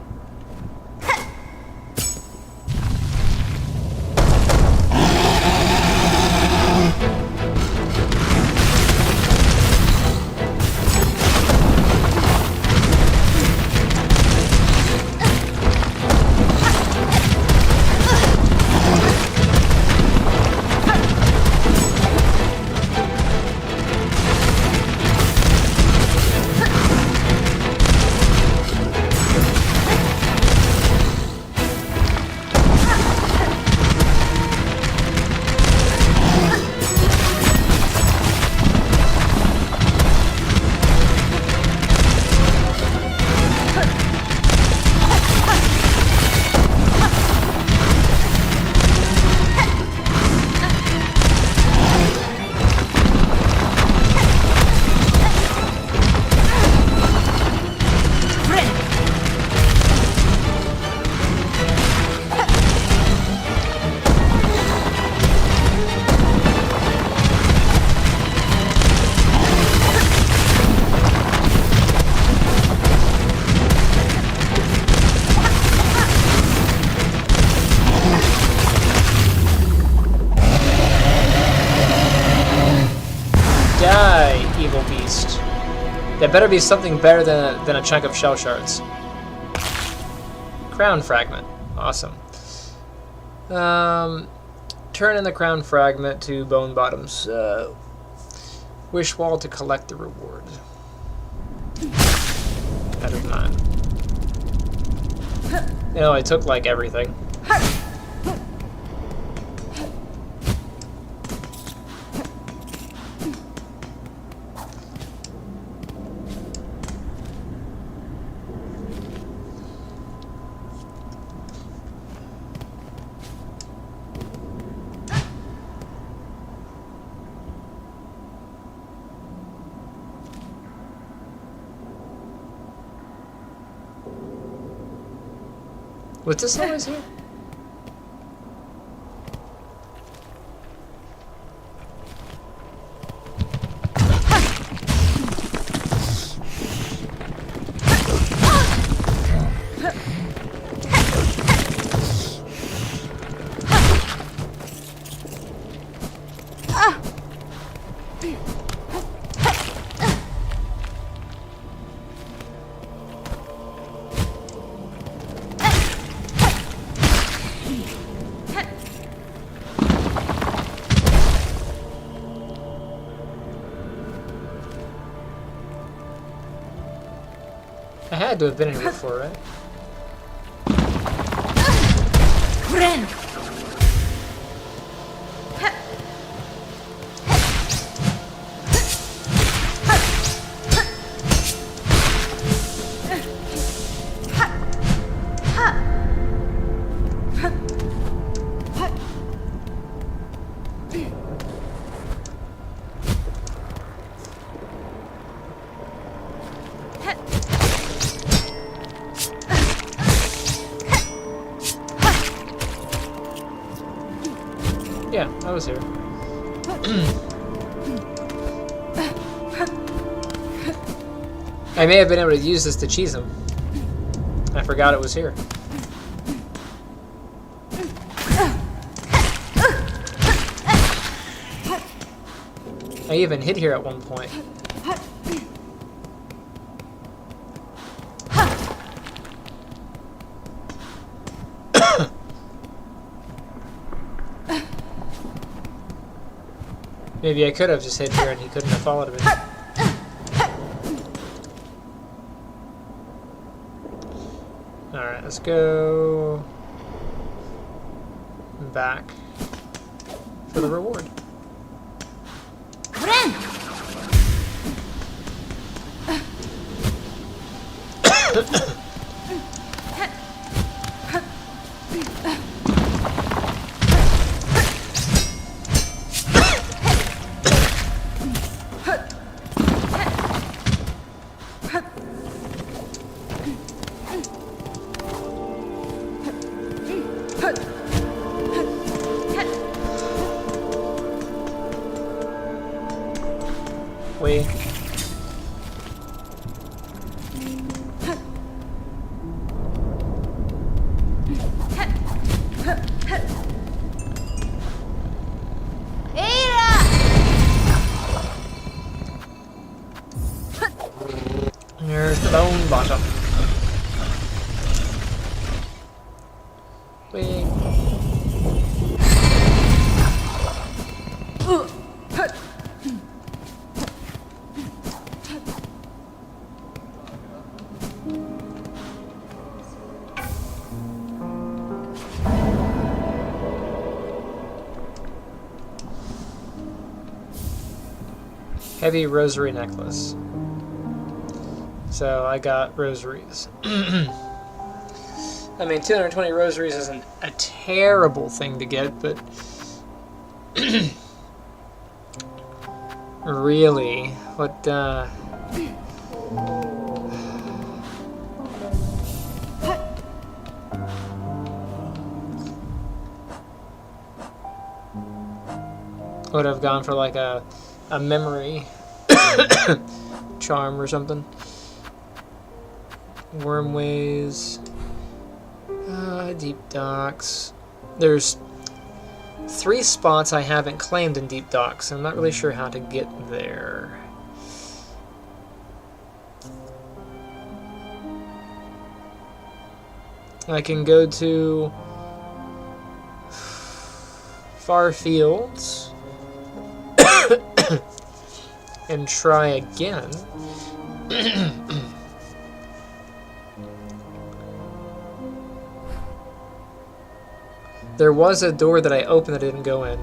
Die, evil beast. That better be something better than a chunk of shell shards. Crown fragment. Awesome. Turn in the crown fragment to Bone Bottom's wish wall to collect the reward. Out of 9. You know, I took like everything. Was this always here? I had to have been here before, right? Ren! Yeah, I was here. I may have been able to use this to cheese him. I forgot it was here. I even hid here at one point. Maybe I could have just hid here and he couldn't have followed me. Alright, let's go back. for the reward. Ren! Wait. There's the bone bottom. Wait. Heavy rosary necklace. So I got rosaries. I mean, 220 rosaries isn't a terrible thing to get, but really, what would have gone for like a memory charm or something. Wormways, deep docks. There's 3 spots I haven't claimed in deep docks. I'm not really sure how to get there. I can go to Far Fields and try again. There was a door that I opened that I didn't go in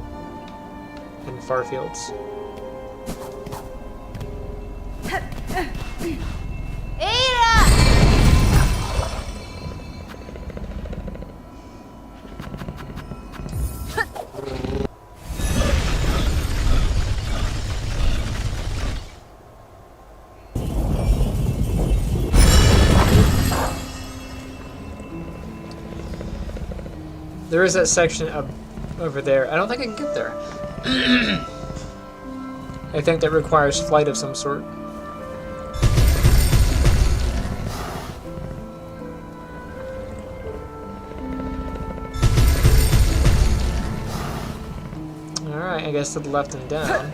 Far Fields. There is that section up over there. I don't think I can get there. I think that requires flight of some sort. Alright, I guess to the left and down.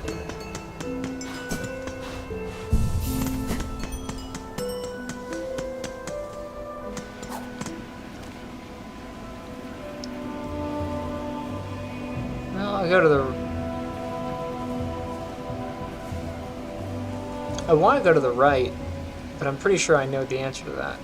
I'll go to the... I want to go to the right, but I'm pretty sure I know the answer to that.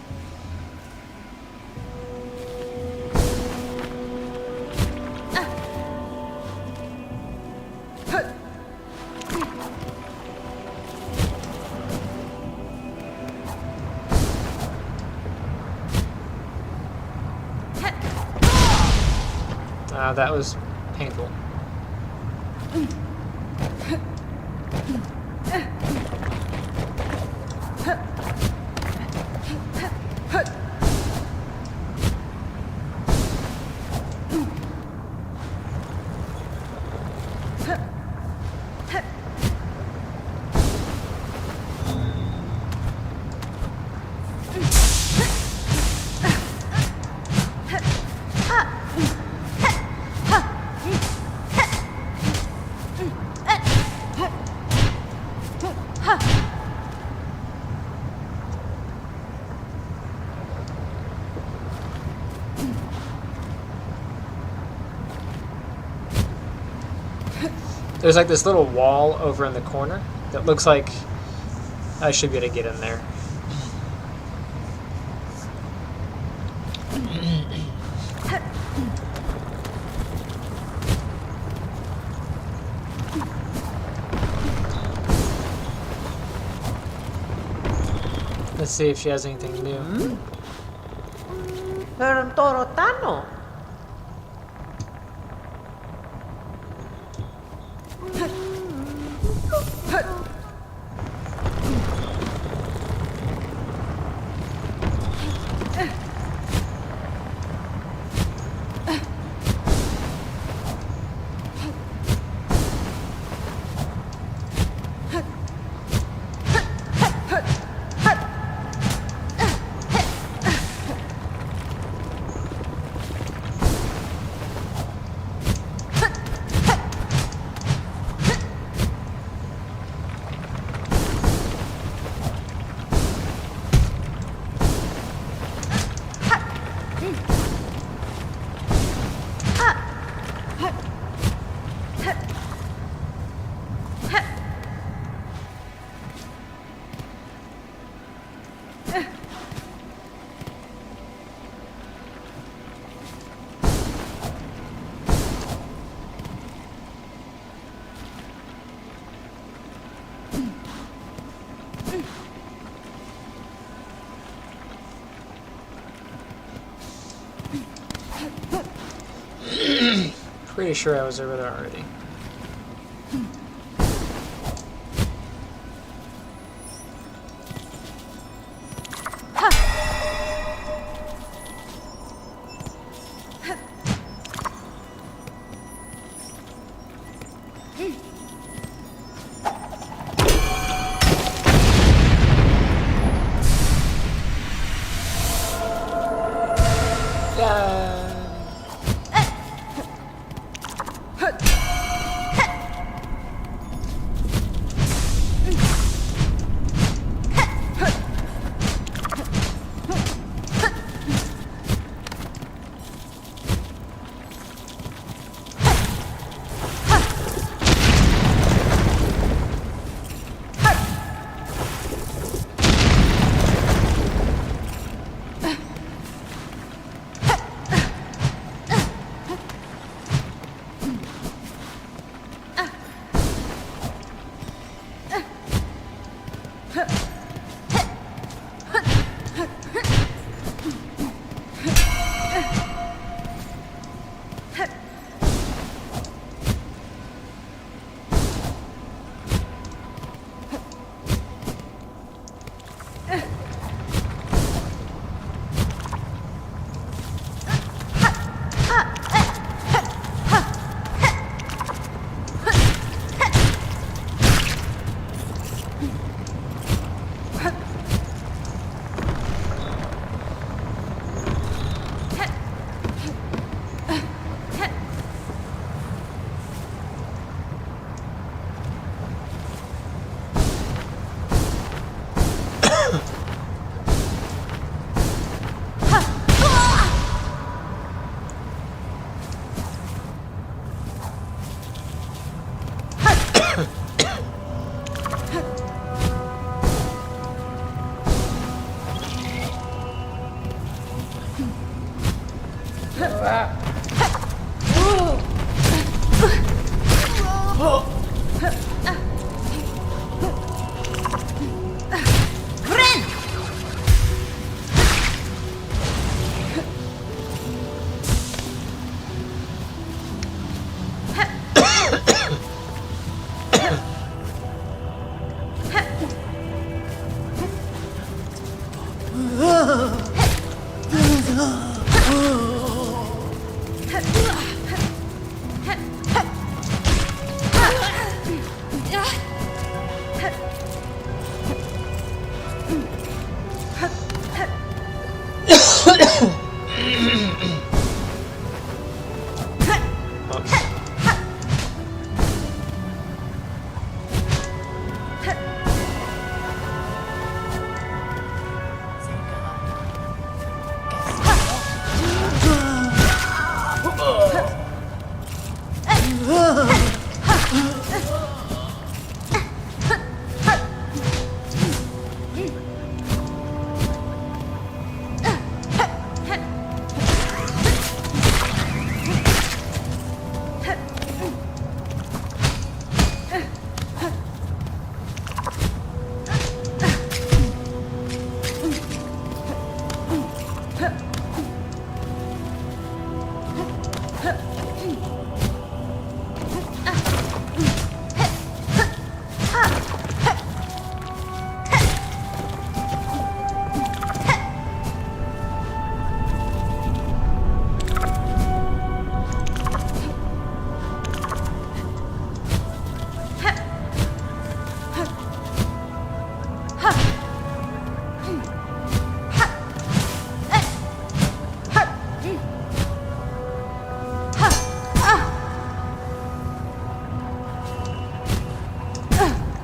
That was painful. There's like this little wall over in the corner that looks like I should be able to get in there. Let's see if she has anything new. Pero un toro tano. Pretty sure I was over there already.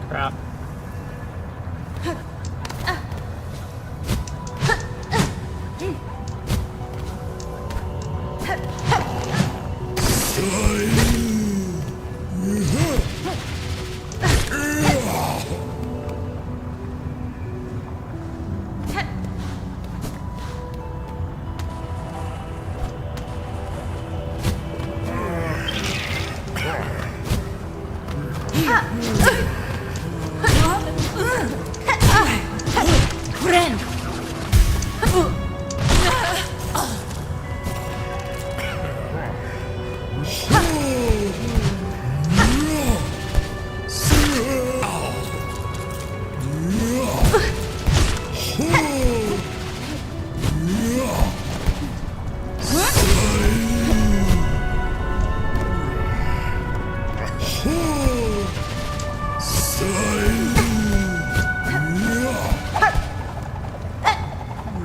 Crap. Friend.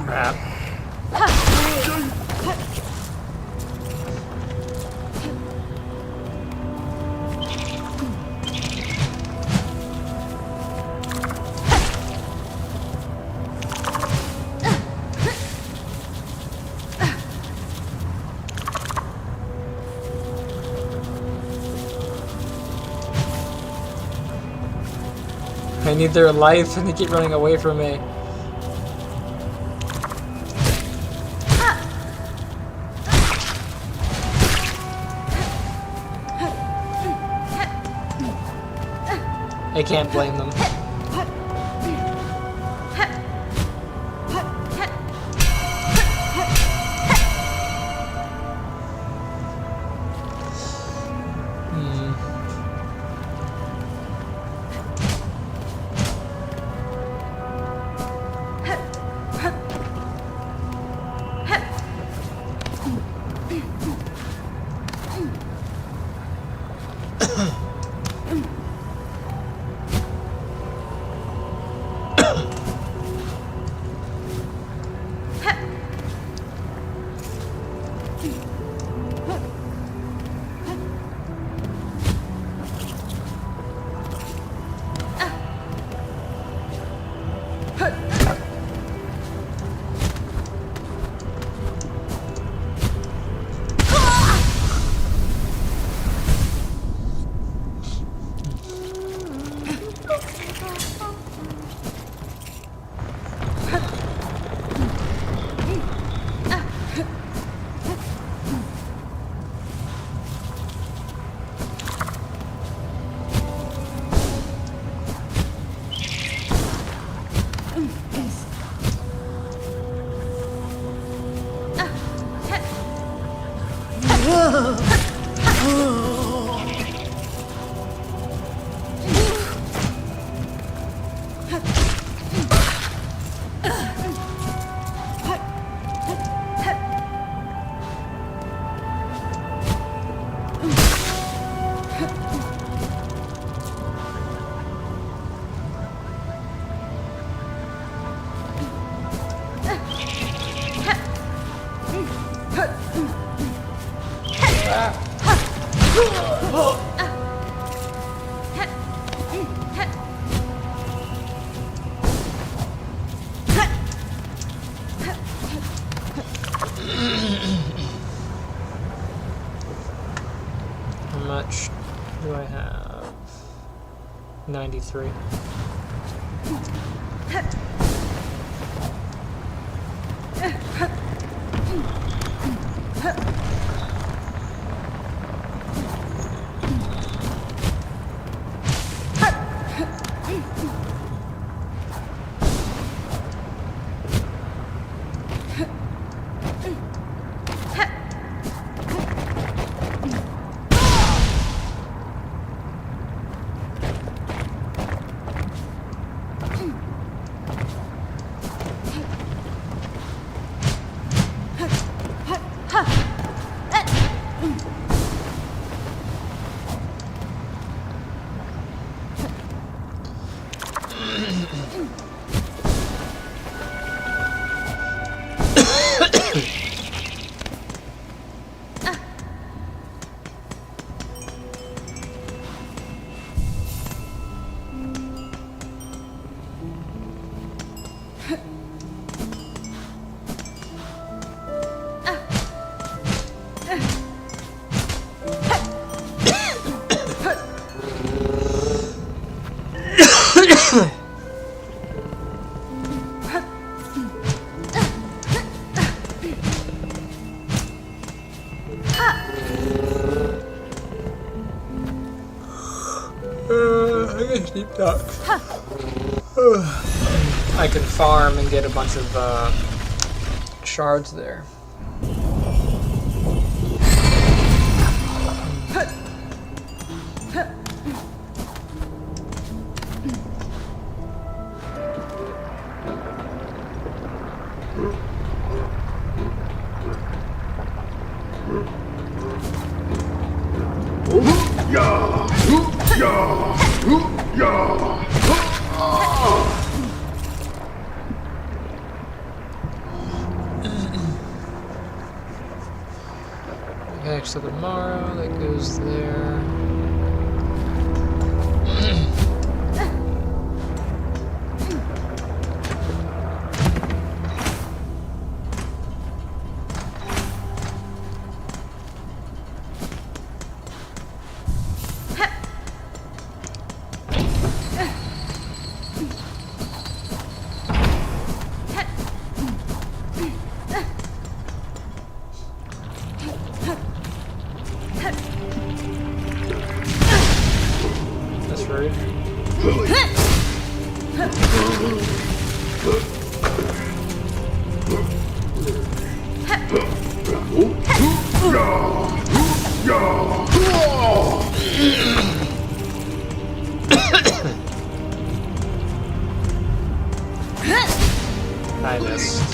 Crap. I need their life and they keep running away from me. I can't blame them. How much do I have? 93. I guess deep ducks. I can farm and get a bunch of shards there. Next to the Morrow, that goes there. That's rude. I missed.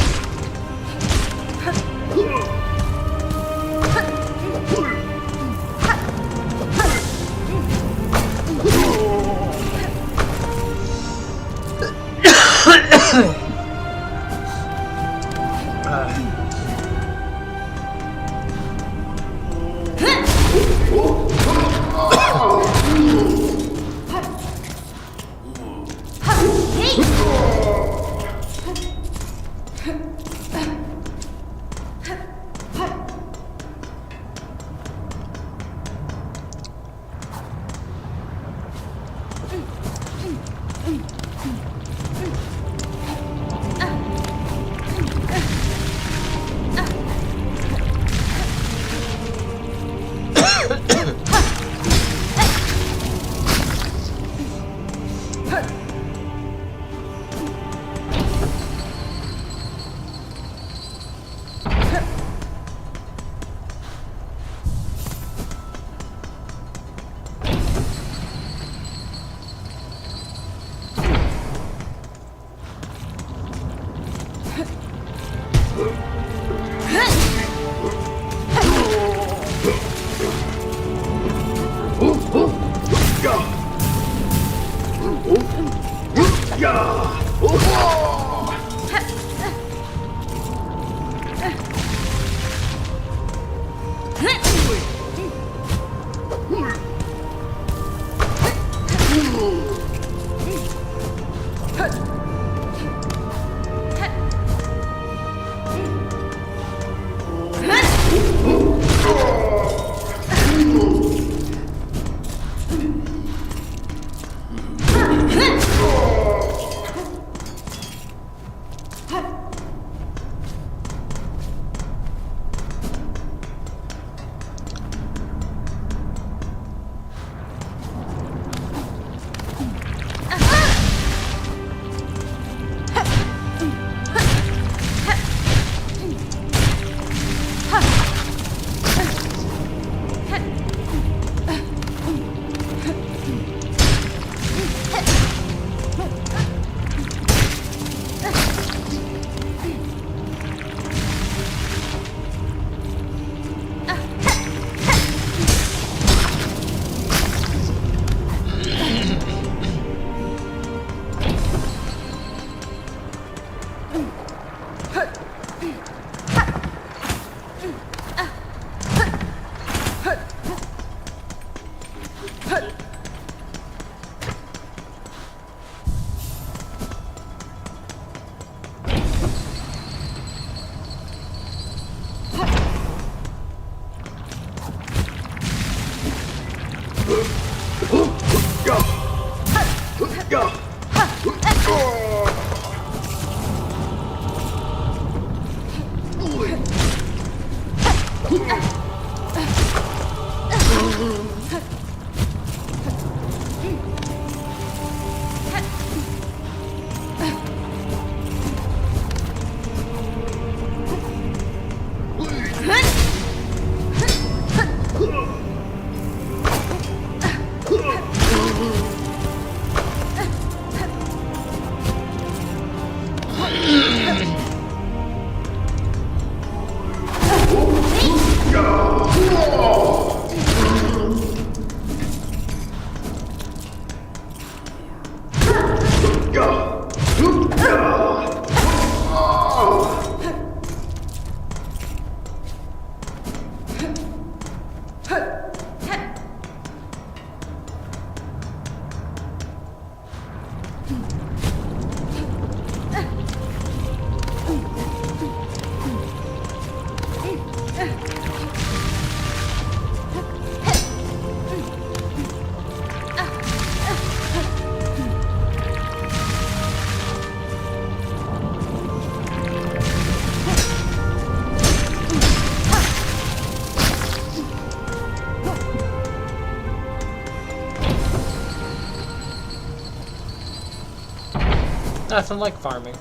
Nothing like farming.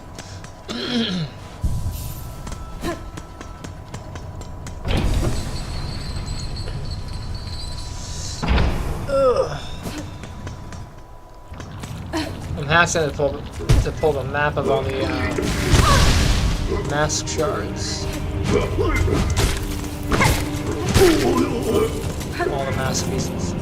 Ugh. I'm hasting to pull the map of all the mask shards. All the mask pieces.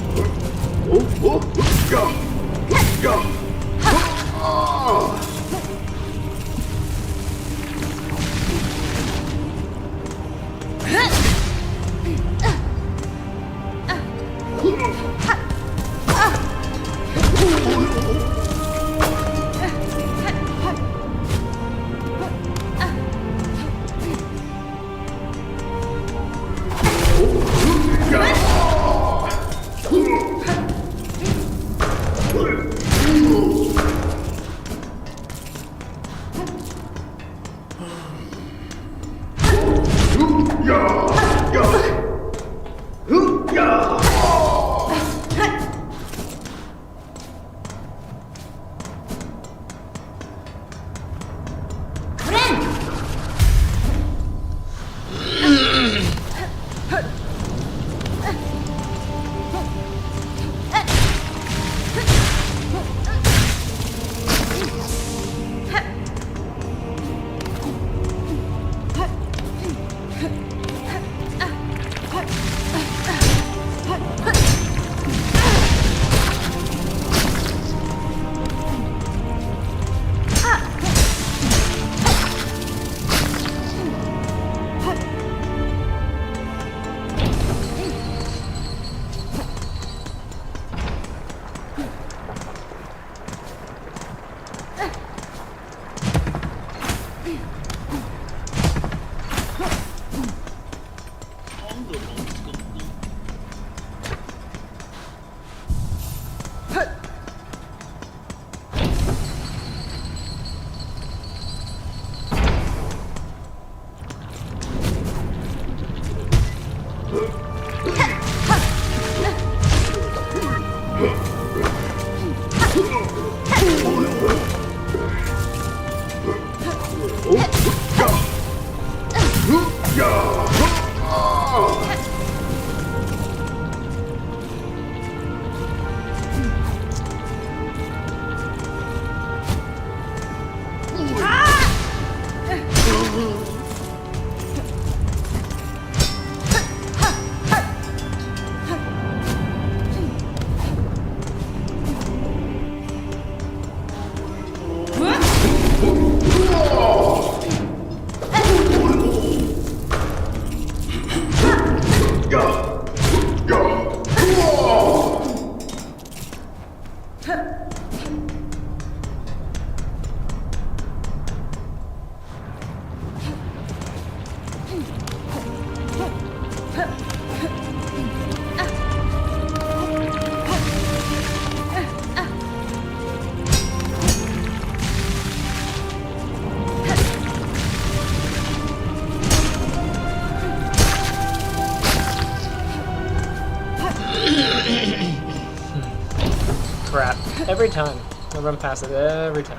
Crap. Every time. I run past it every time.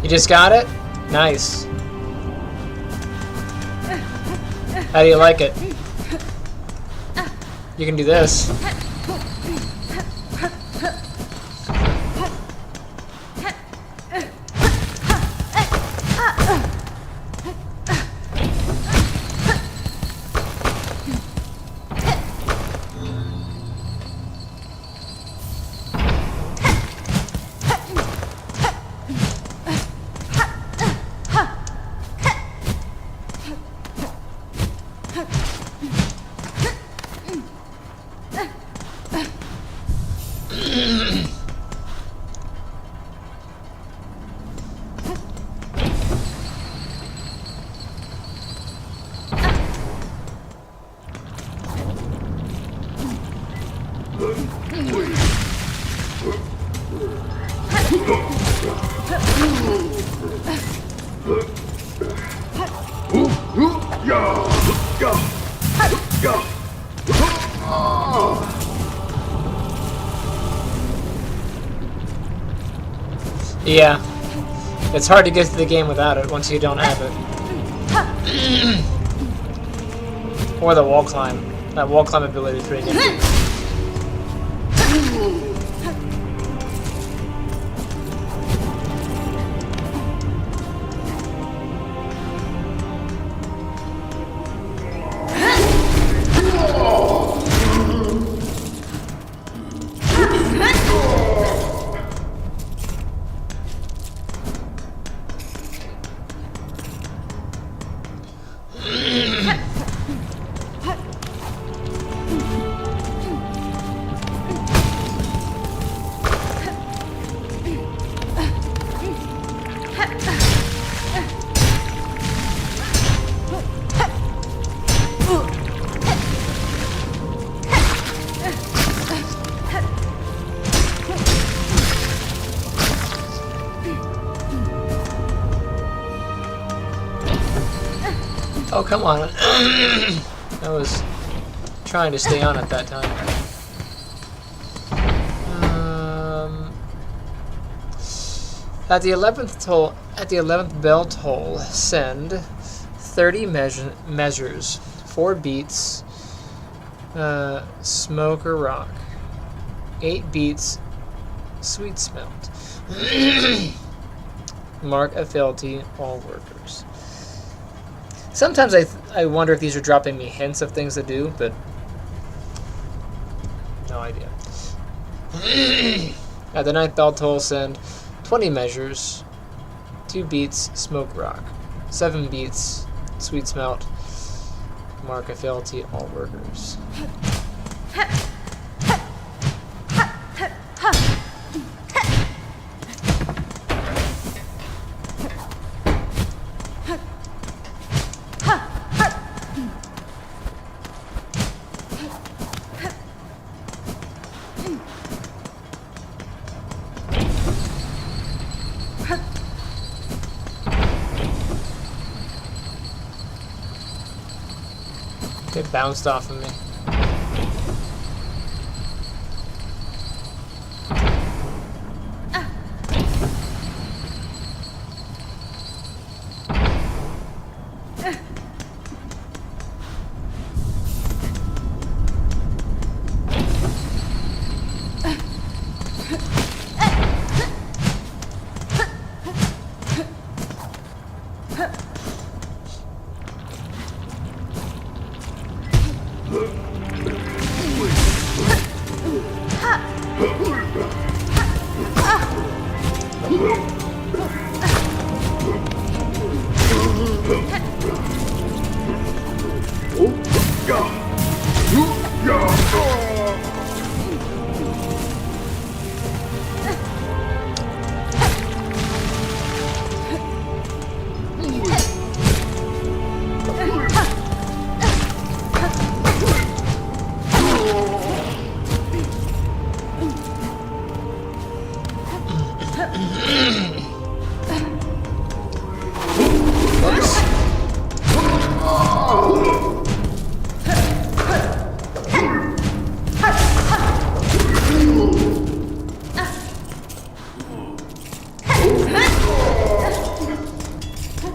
You just got it? Nice. How do you like it? You can do this. Yeah, it's hard to get to the game without it once you don't have it. Or the wall climb. That wall climb ability is pretty good. Oh, come on. I was trying to stay on at that time. At the 11th bell toll, send 30 measures, 4 beats, smoke or rock, 8 beats, sweet smelt. Mark a fealty, all workers. Sometimes I wonder if these are dropping me hints of things to do, but no idea. At the 9th bell toll, send 20 measures, 2 beats, smoke rock, 7 beats, sweet smelt, mark a fealty, all workers. It bounced off of me. Huh?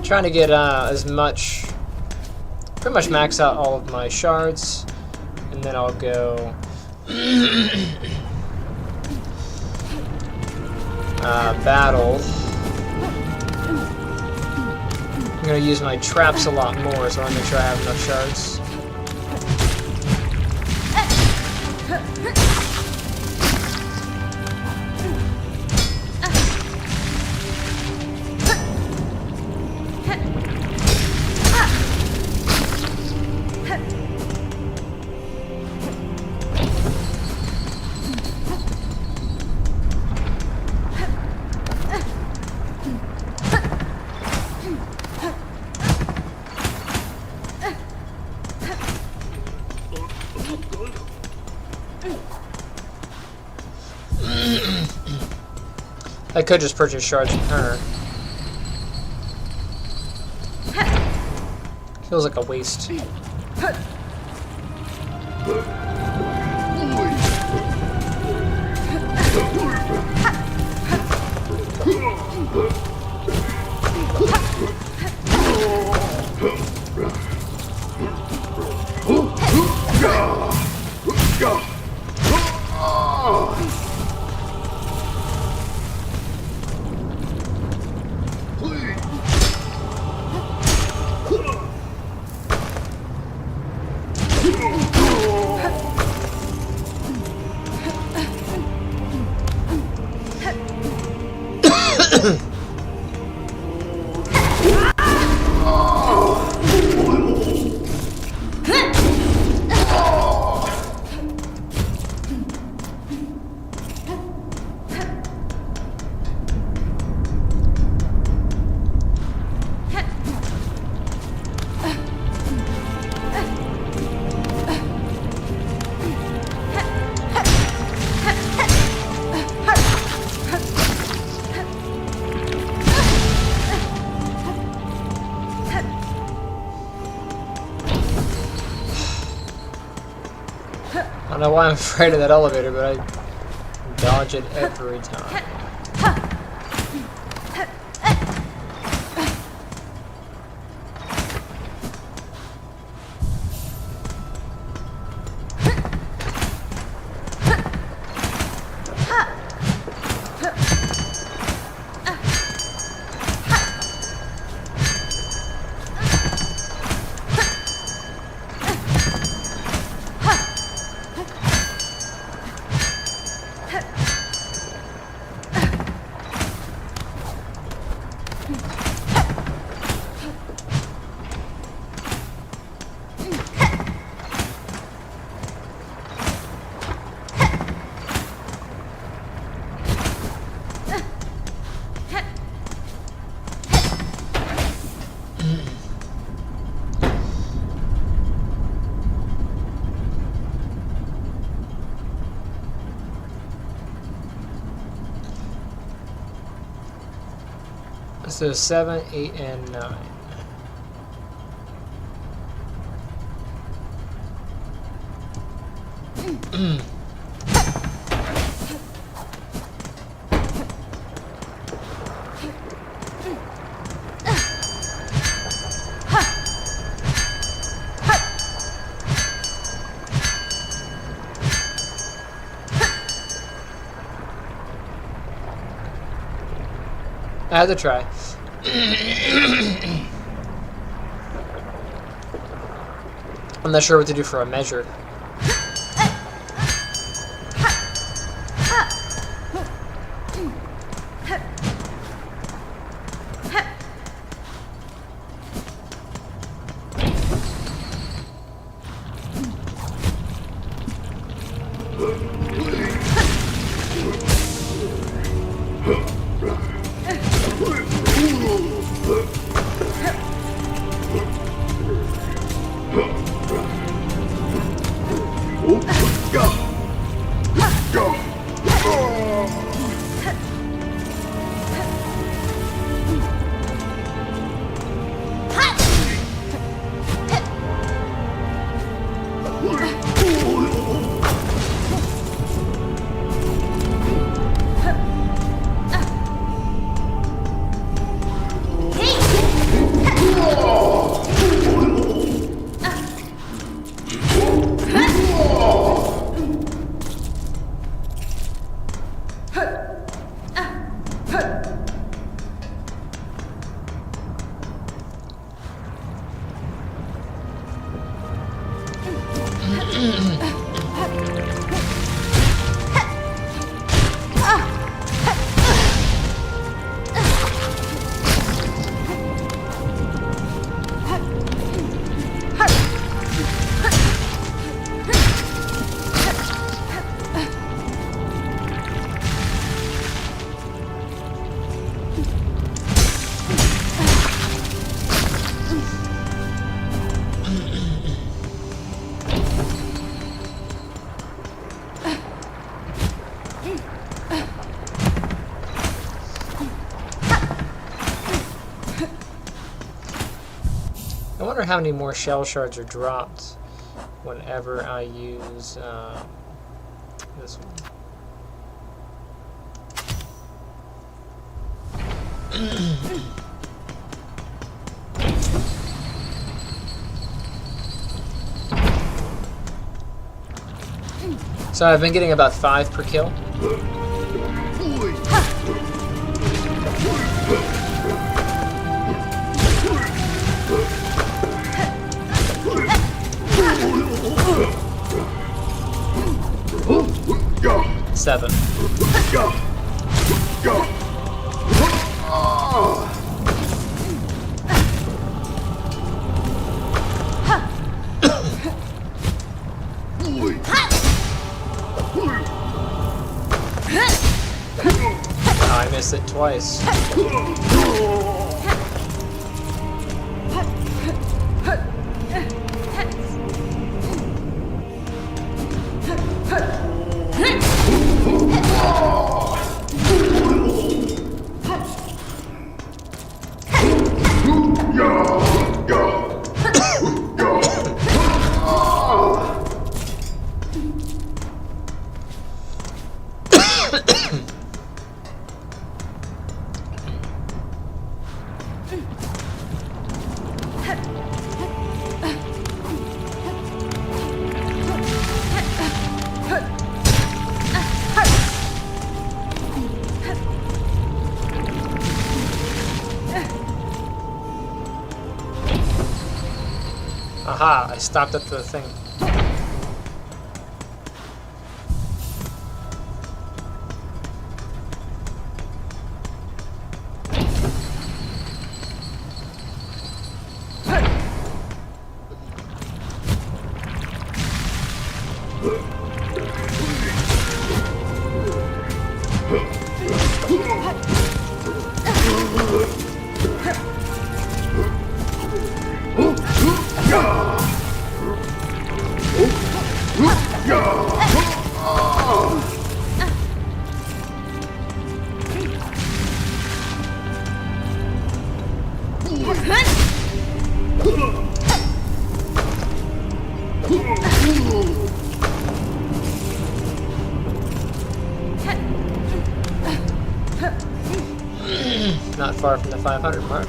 Trying to get as much, pretty much max out all of my shards, and then I'll go battle. I'm gonna use my traps a lot more, so I want to make sure I have enough shards. I could just purchase shards from her. Feels like a waste. I don't know why I'm afraid of that elevator, but I dodge it every time. So 7, 8, and 9. I had to try. I'm not sure what to do for a measure. I wonder how many more shell shards are dropped whenever I use this one. So I've been getting about 5 per kill. Seven. I missed it twice. Aha, I stopped at the thing. Not far from the 500 mark.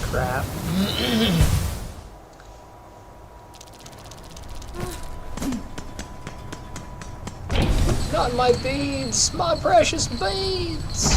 Crap. Not my beads, my precious beads.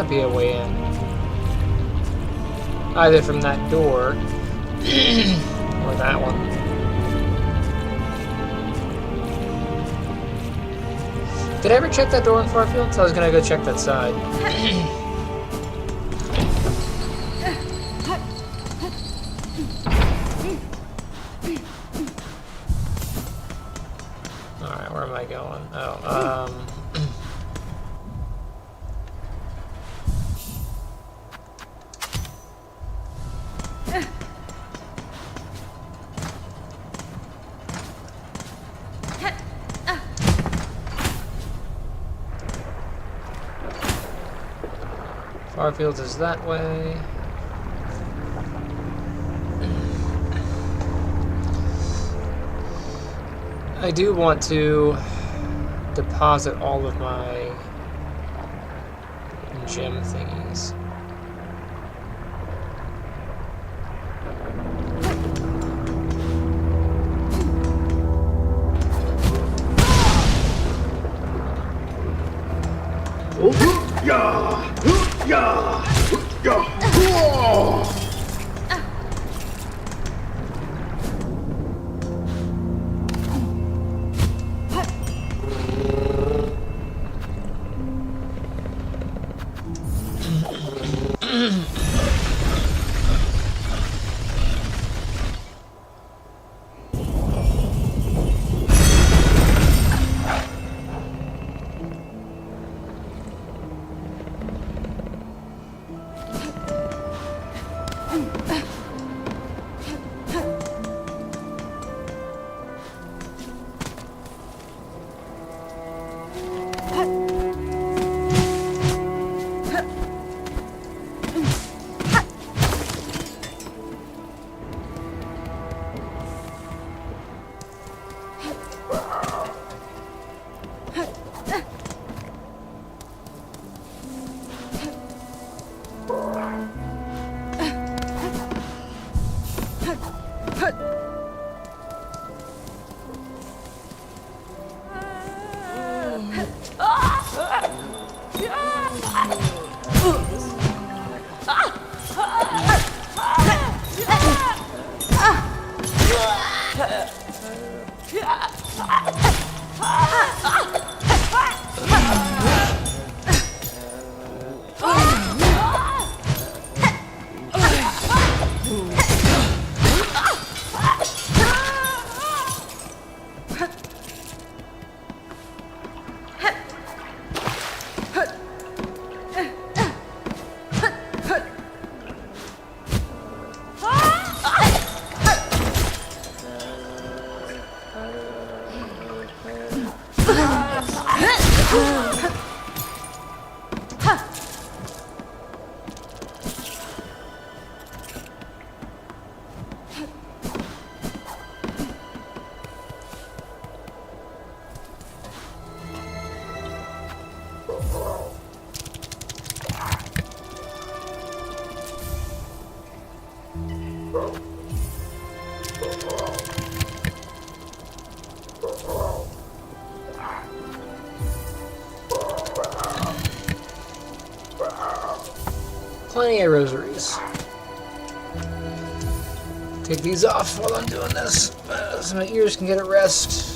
not be a way in. Either from that door or that one. Did I ever check that door in Farfield? So I was gonna go check that side. Alright, where am I going? Oh, Farfields is that way. I do want to deposit all of my gem thingies. Plenty of rosaries. Take these off while I'm doing this, so my ears can get a rest.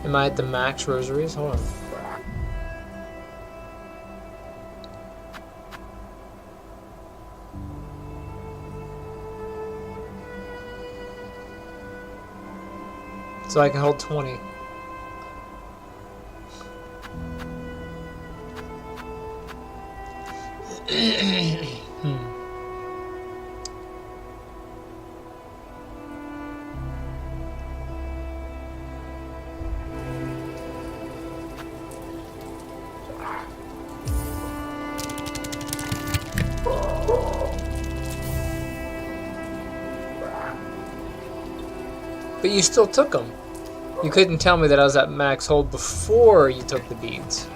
Am I at the max rosaries? Hold on. So I can hold 20. But you still took them. You couldn't tell me that I was at max hold before you took the beads.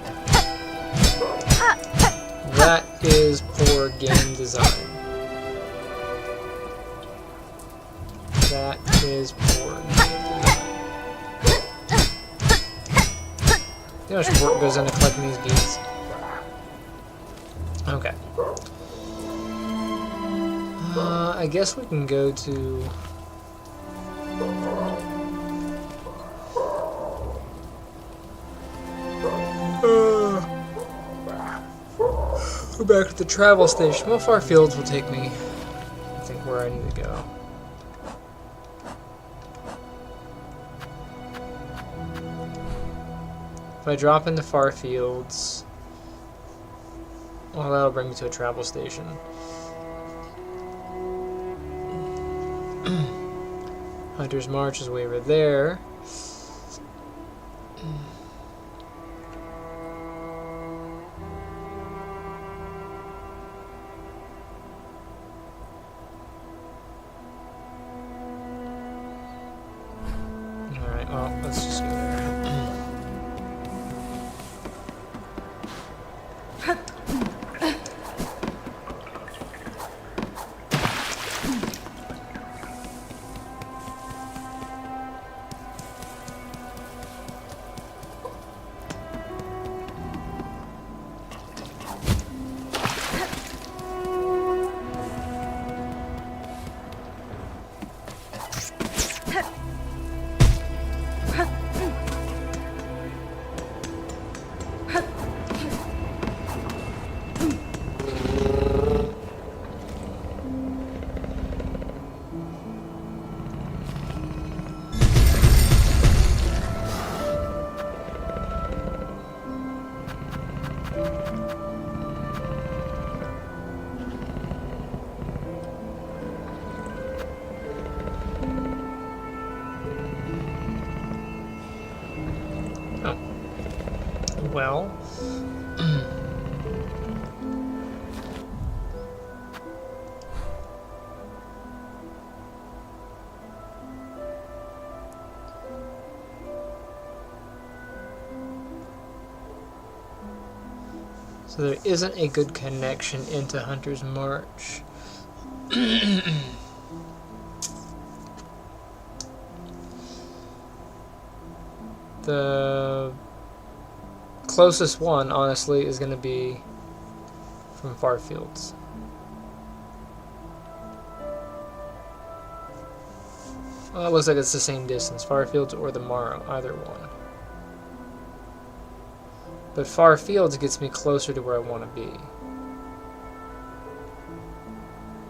That is poor game design. That is poor game design. You know how much work goes into collecting these beads? Okay. I guess we can go to... go back to the travel station. How far fields will take me? I think where I need to go. If I drop into far fields, well, that'll bring me to a travel station. Hunter's March is way over there. Alright, well, let's just go there. Well, so there isn't a good connection into Hunter's March. The closest one, honestly, is going to be from far fields. Well, it looks like it's the same distance, far fields or the Morrow, either one. But far fields gets me closer to where I want to be.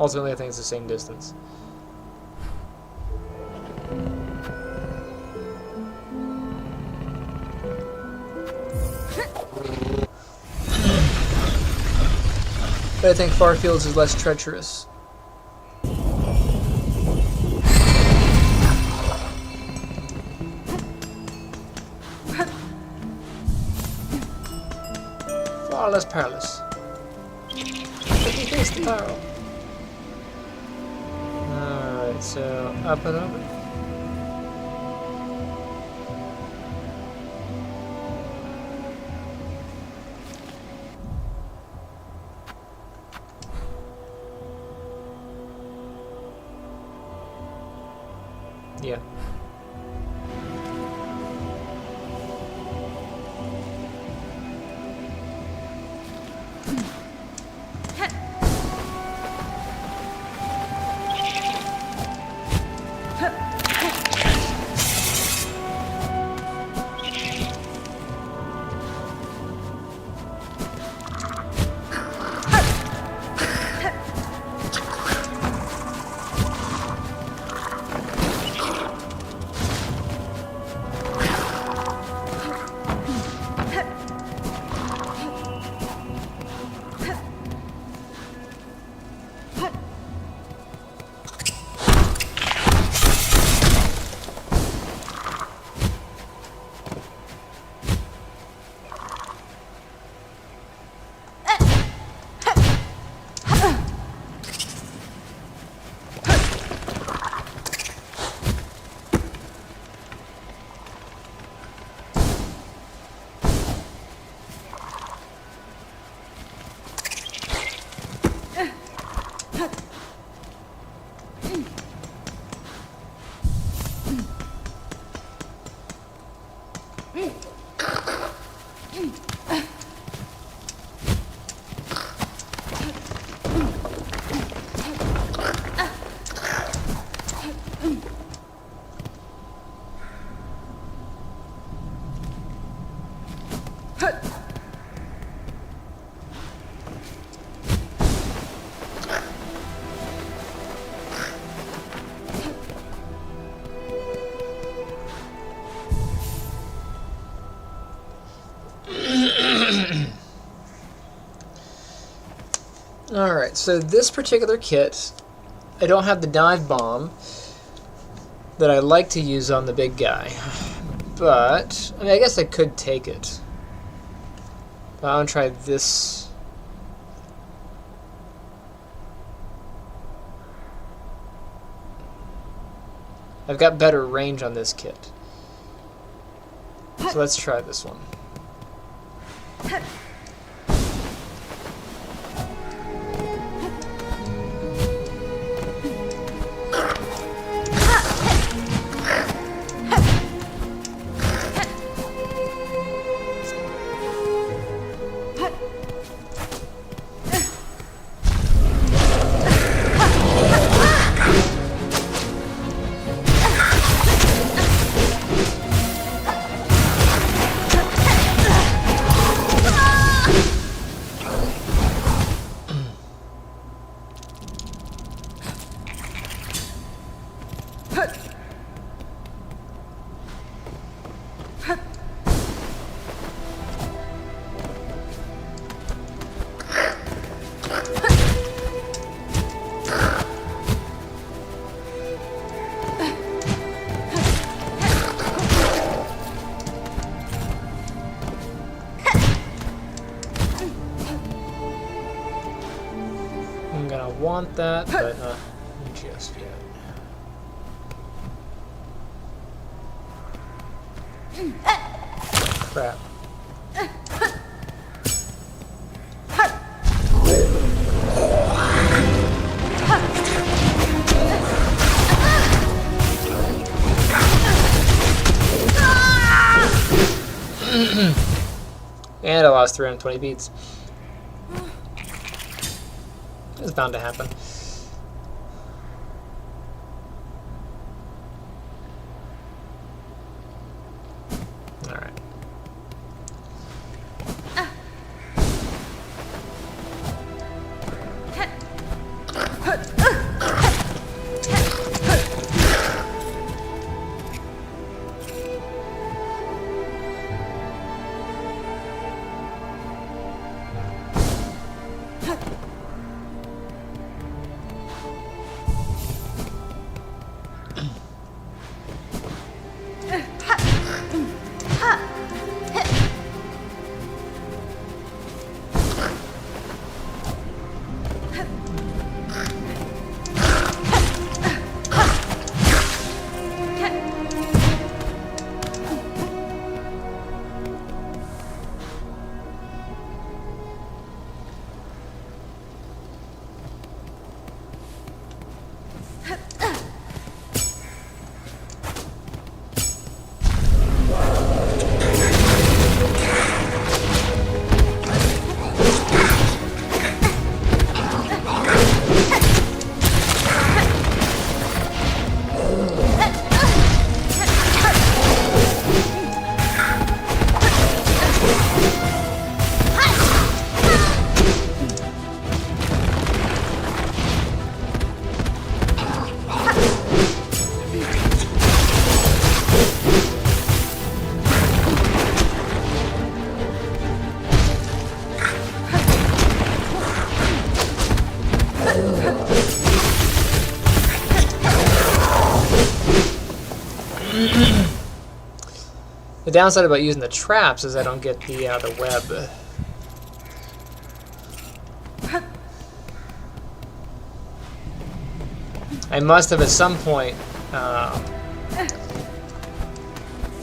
Ultimately, I think it's the same distance. But I think far fields is less treacherous. Far less perilous. Let me face the peril. Alright, so up and over. Yeah. Alright, so this particular kit, I don't have the dive bomb that I like to use on the big guy. But, I mean, I guess I could take it. But I want to try this. I've got better range on this kit. So let's try this one. I'm gonna want that, but not just yet. Crap. And I lost 320 beats. It's bound to happen. Alright. The downside about using the traps is I don't get the web. I must have at some point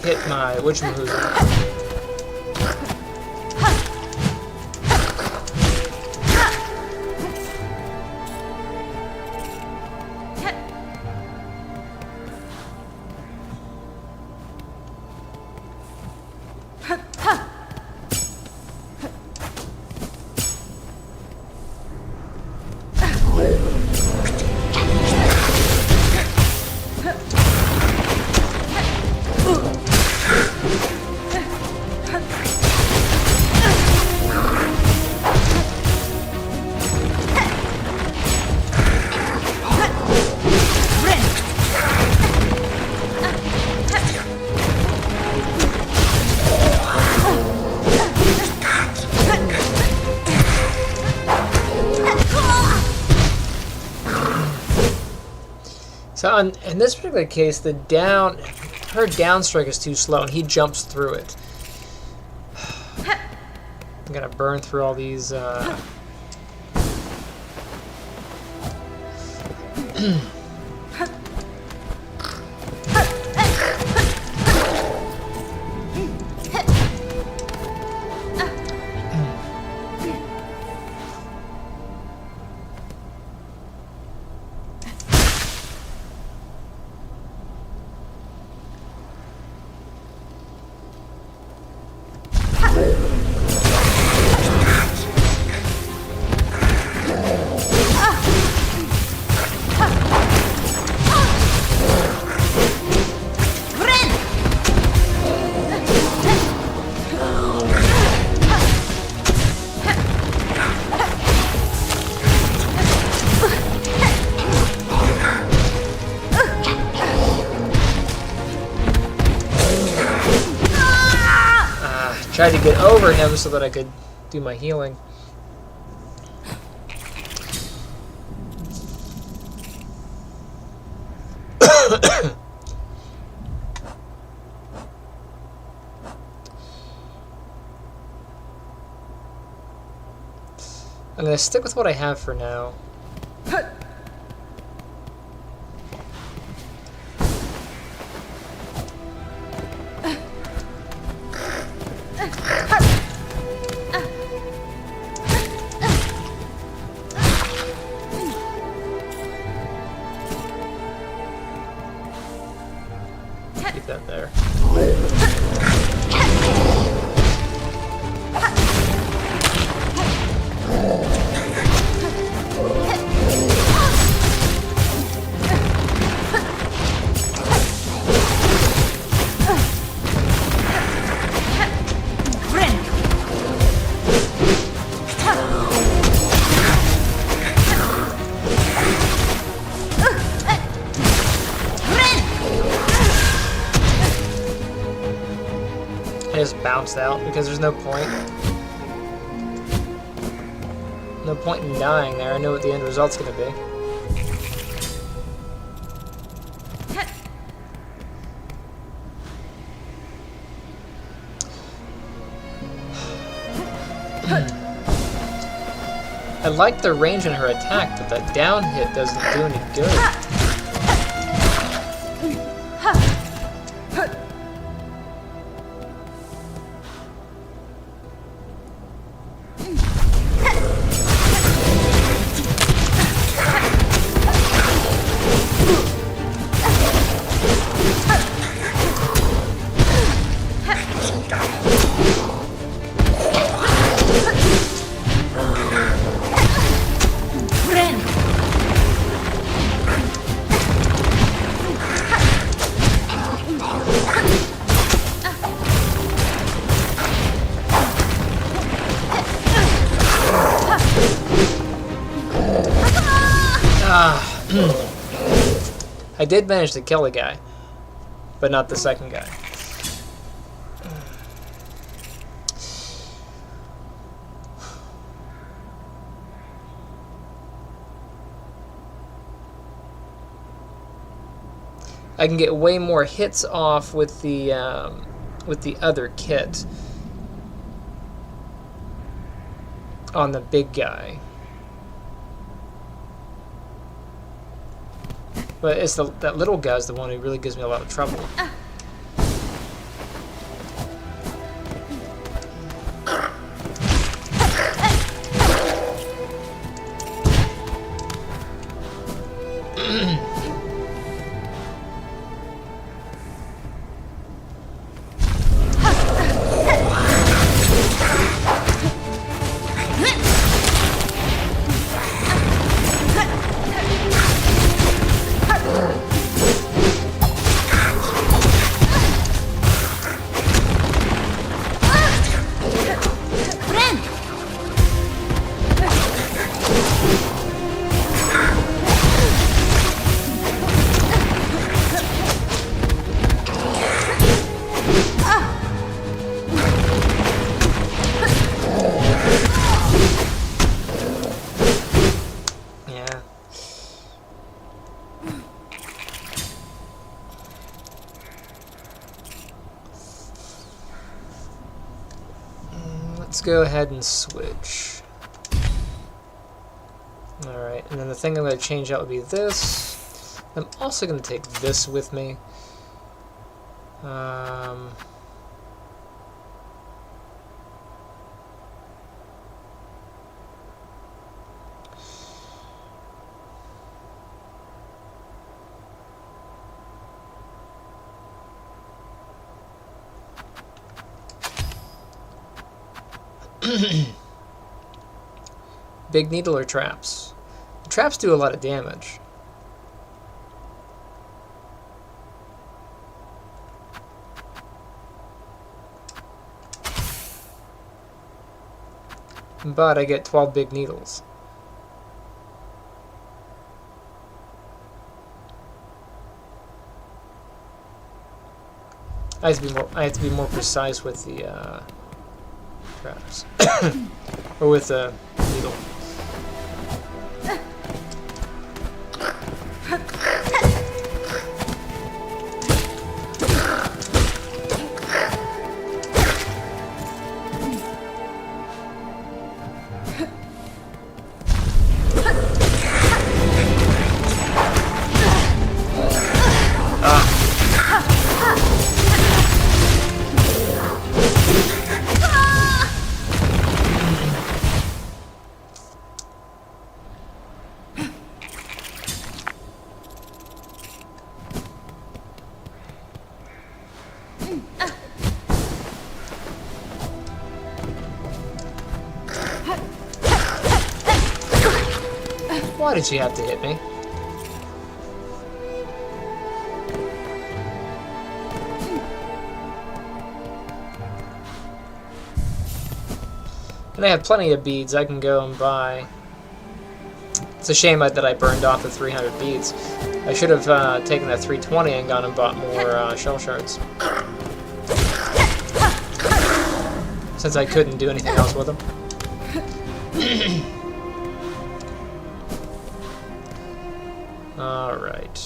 hit my whatchamahoozer. So in this particular case, her down strike is too slow, and he jumps through it. I'm gonna burn through all these. Tried to get over him so that I could do my healing. I'm going to stick with what I have for now. Keep that there. I just bounced out because there's no point. No point in dying there. I know what the end result's gonna be. I like the range in her attack, but that down hit doesn't do any good. I did manage to kill a guy, but not the second guy. I can get way more hits off with the other kit on the big guy. But it's that little guy's the one who really gives me a lot of trouble. Let's go ahead and switch. Alright, and then the thing I'm going to change out would be this. I'm also going to take this with me. Big needle or traps? The traps do a lot of damage. But I get 12 big needles. I have to be more precise with the traps. Or with the needle. Why did she have to hit me? And I have plenty of beads I can go and buy. It's a shame that I burned off the 300 beads. I should have taken that 320 and gone and bought more shell shards. Since I couldn't do anything else with them. Alright.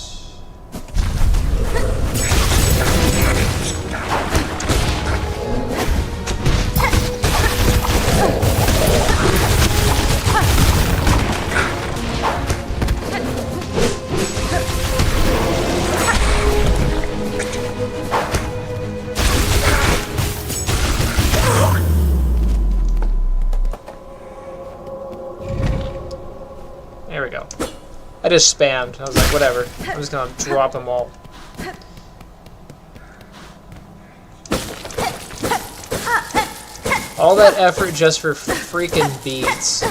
There we go. I just spammed. I was like, whatever. I'm just gonna drop them all. All that effort just for freaking beads.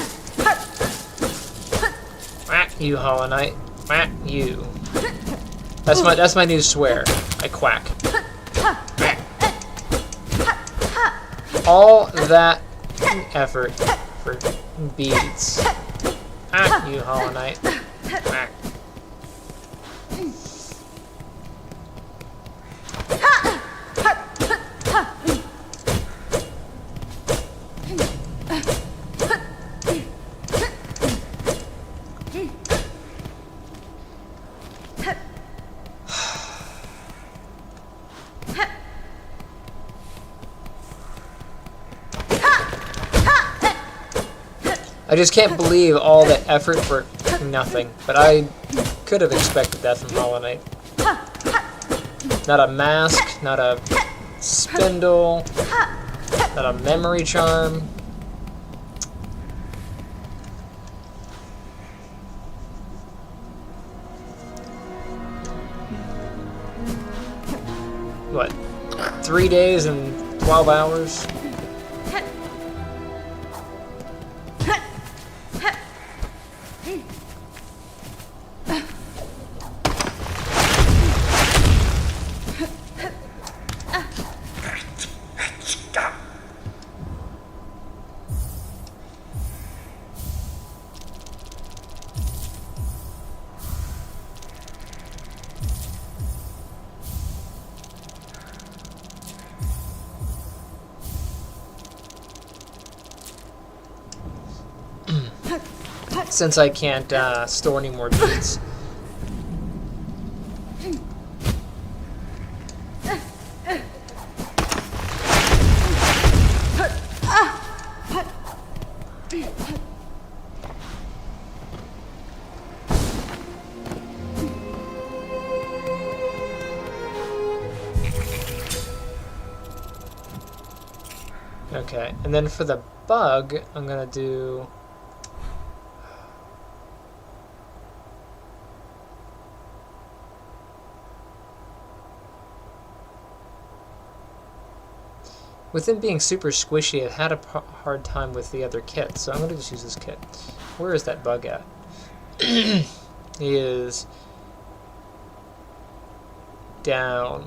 Whack you, Hollow Knight. Whack you. That's my new swear. I quack. Whack. All that effort for beads. Ah, you, Hollow Knight. Whack. I just can't believe all the effort for nothing, but I could have expected that from Hollow Knight. Not a mask, not a spindle, not a memory charm. What? 3 days and 12 hours? Since I can't store any more beads. Okay, and then for the bug, I'm gonna do... With them being super squishy, I've had a hard time with the other kit, so I'm gonna just use this kit. Where is that bug at? He is... down.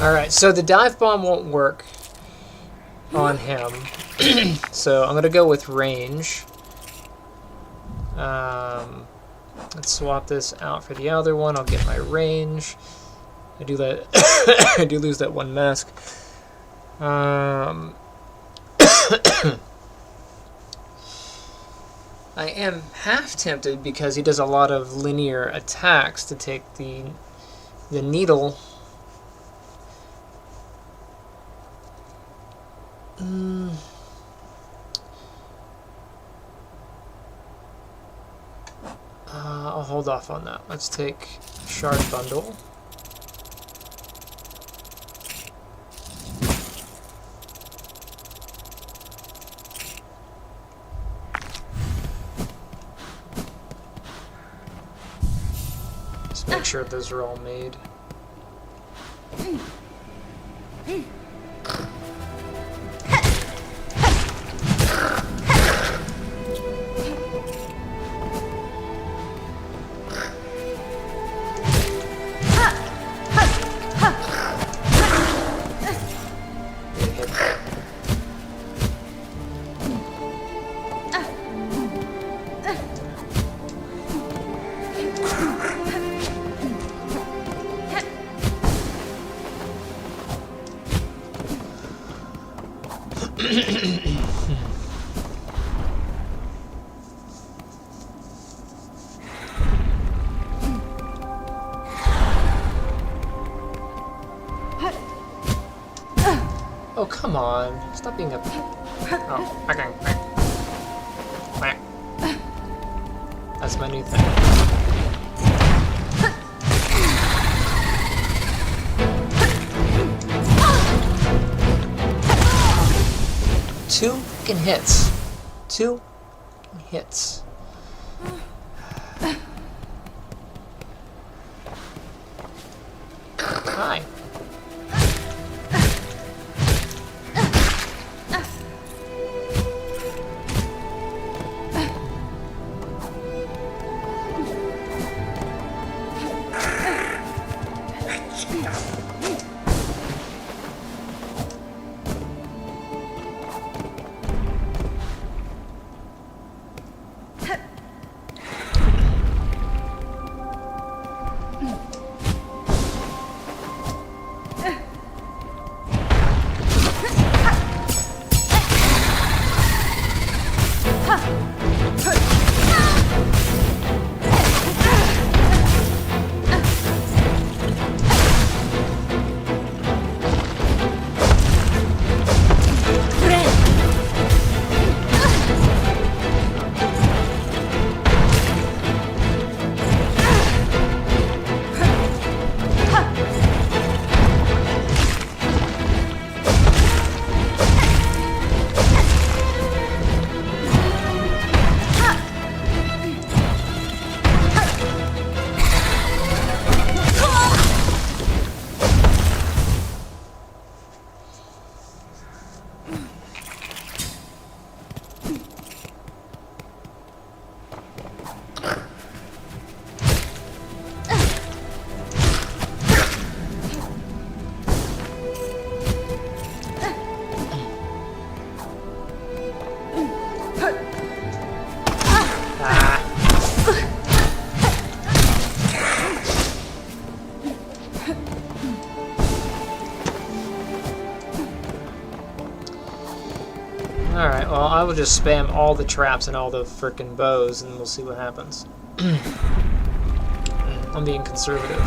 Alright, so the dive bomb won't work on him. So I'm going to go with range. Let's swap this out for the other one. I'll get my range. I do that. I do lose that one mask. I am half tempted because he does a lot of linear attacks to take the needle. I'll hold off on that. Let's take Shard Bundle. Just make sure those are all made. Oh, come on. Stop being a... Oh, okay. That's my new thing. Two fucking hits. 2 hits. Hi. Alright, well, I will just spam all the traps and all the frickin' bows, and we'll see what happens. I'm being conservative.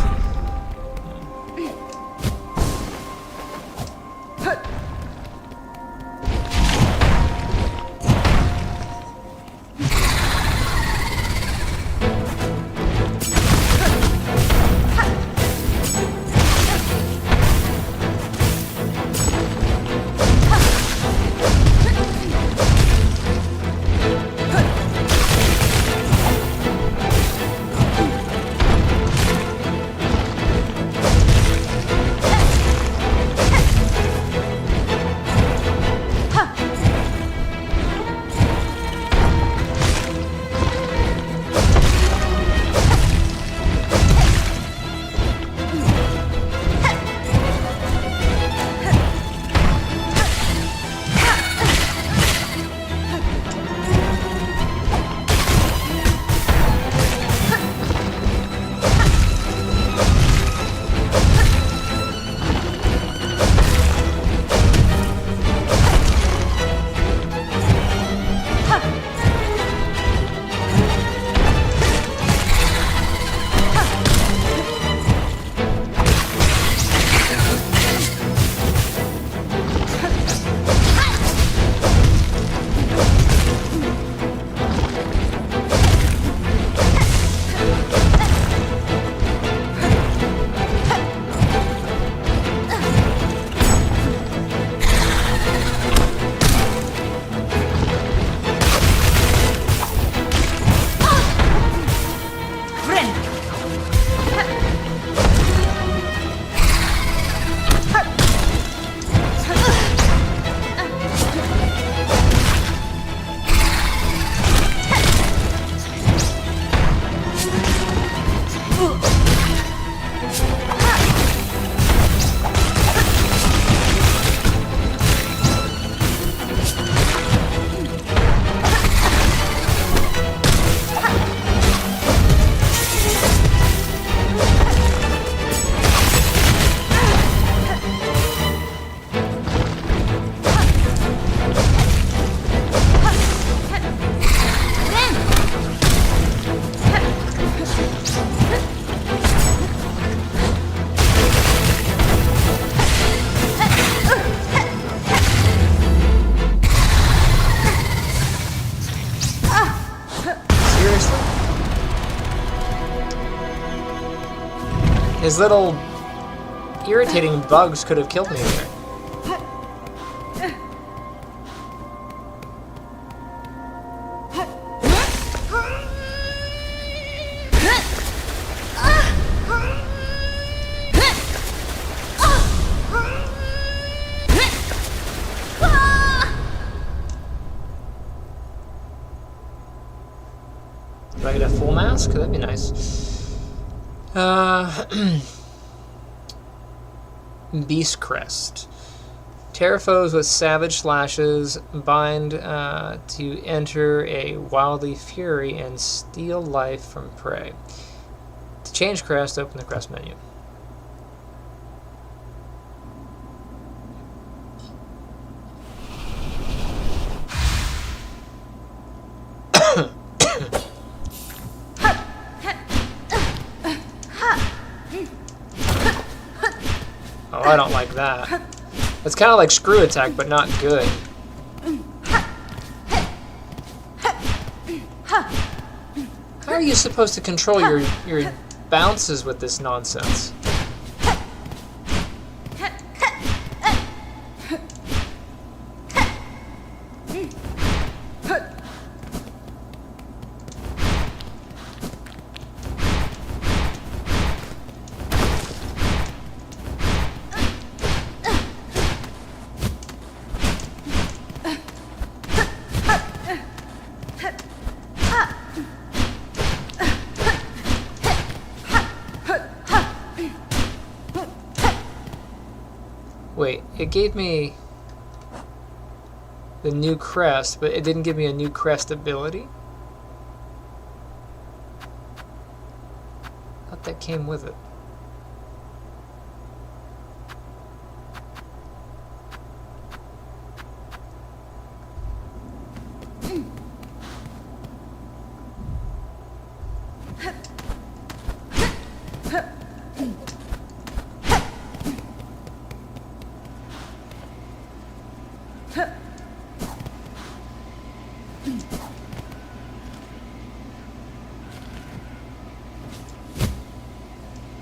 His little irritating bugs could have killed me there. Do I get a full mask? That'd be nice. Beast Crest. Tear foes with savage slashes, bind to enter a wildly fury, and steal life from prey. To change crest, open the crest menu. Oh, I don't like that. It's kind of like screw attack, but not good. How are you supposed to control your bounces with this nonsense? Wait, it gave me the new crest, but it didn't give me a new crest ability? I thought that came with it.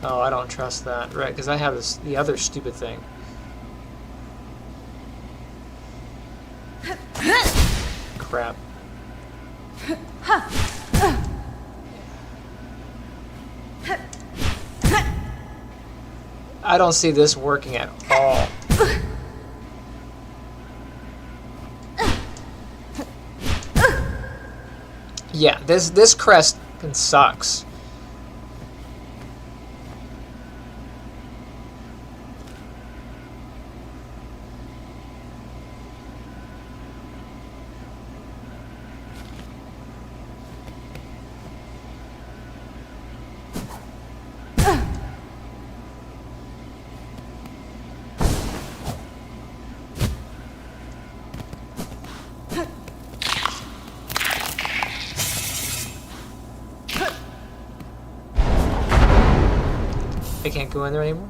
Oh, I don't trust that. Right, because I have this, the other stupid thing. Crap. I don't see this working at all. Yeah, this crest sucks. I can't go in there anymore?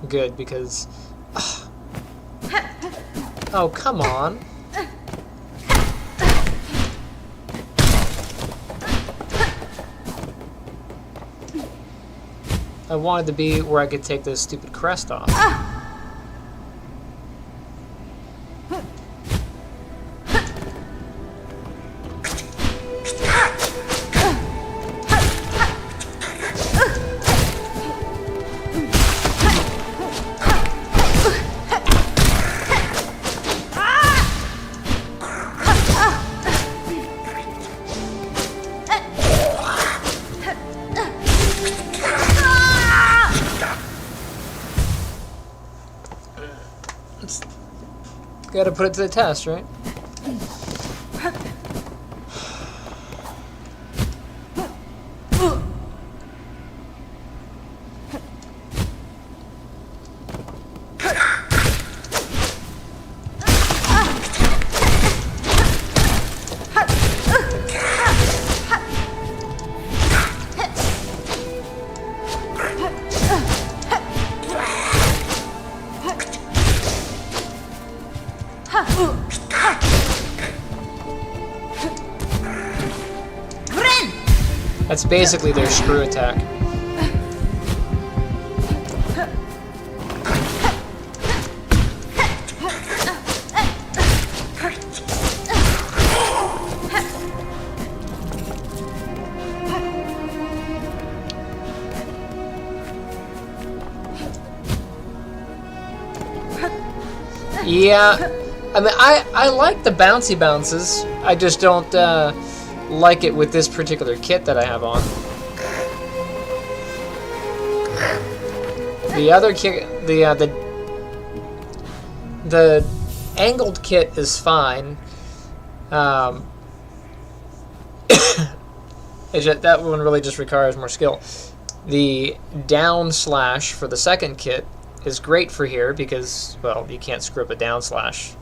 Good, because... Oh, come on. I wanted to be where I could take this stupid crest off. Gotta put it to the test, right? That's basically their screw attack. Yeah, I mean, I like the bouncy bounces. I just don't like it with this particular kit that I have on. The other kit, the angled kit is fine. That one really just requires more skill. The down slash for the second kit is great for here because, well, you can't screw up a down slash.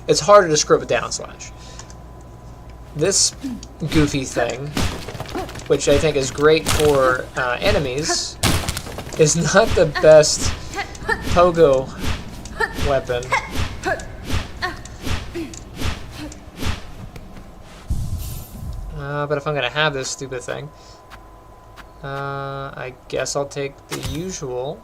It's harder to screw up a down slash. This goofy thing, which I think is great for enemies, is not the best pogo weapon. But if I'm going to have this stupid thing, I guess I'll take the usual.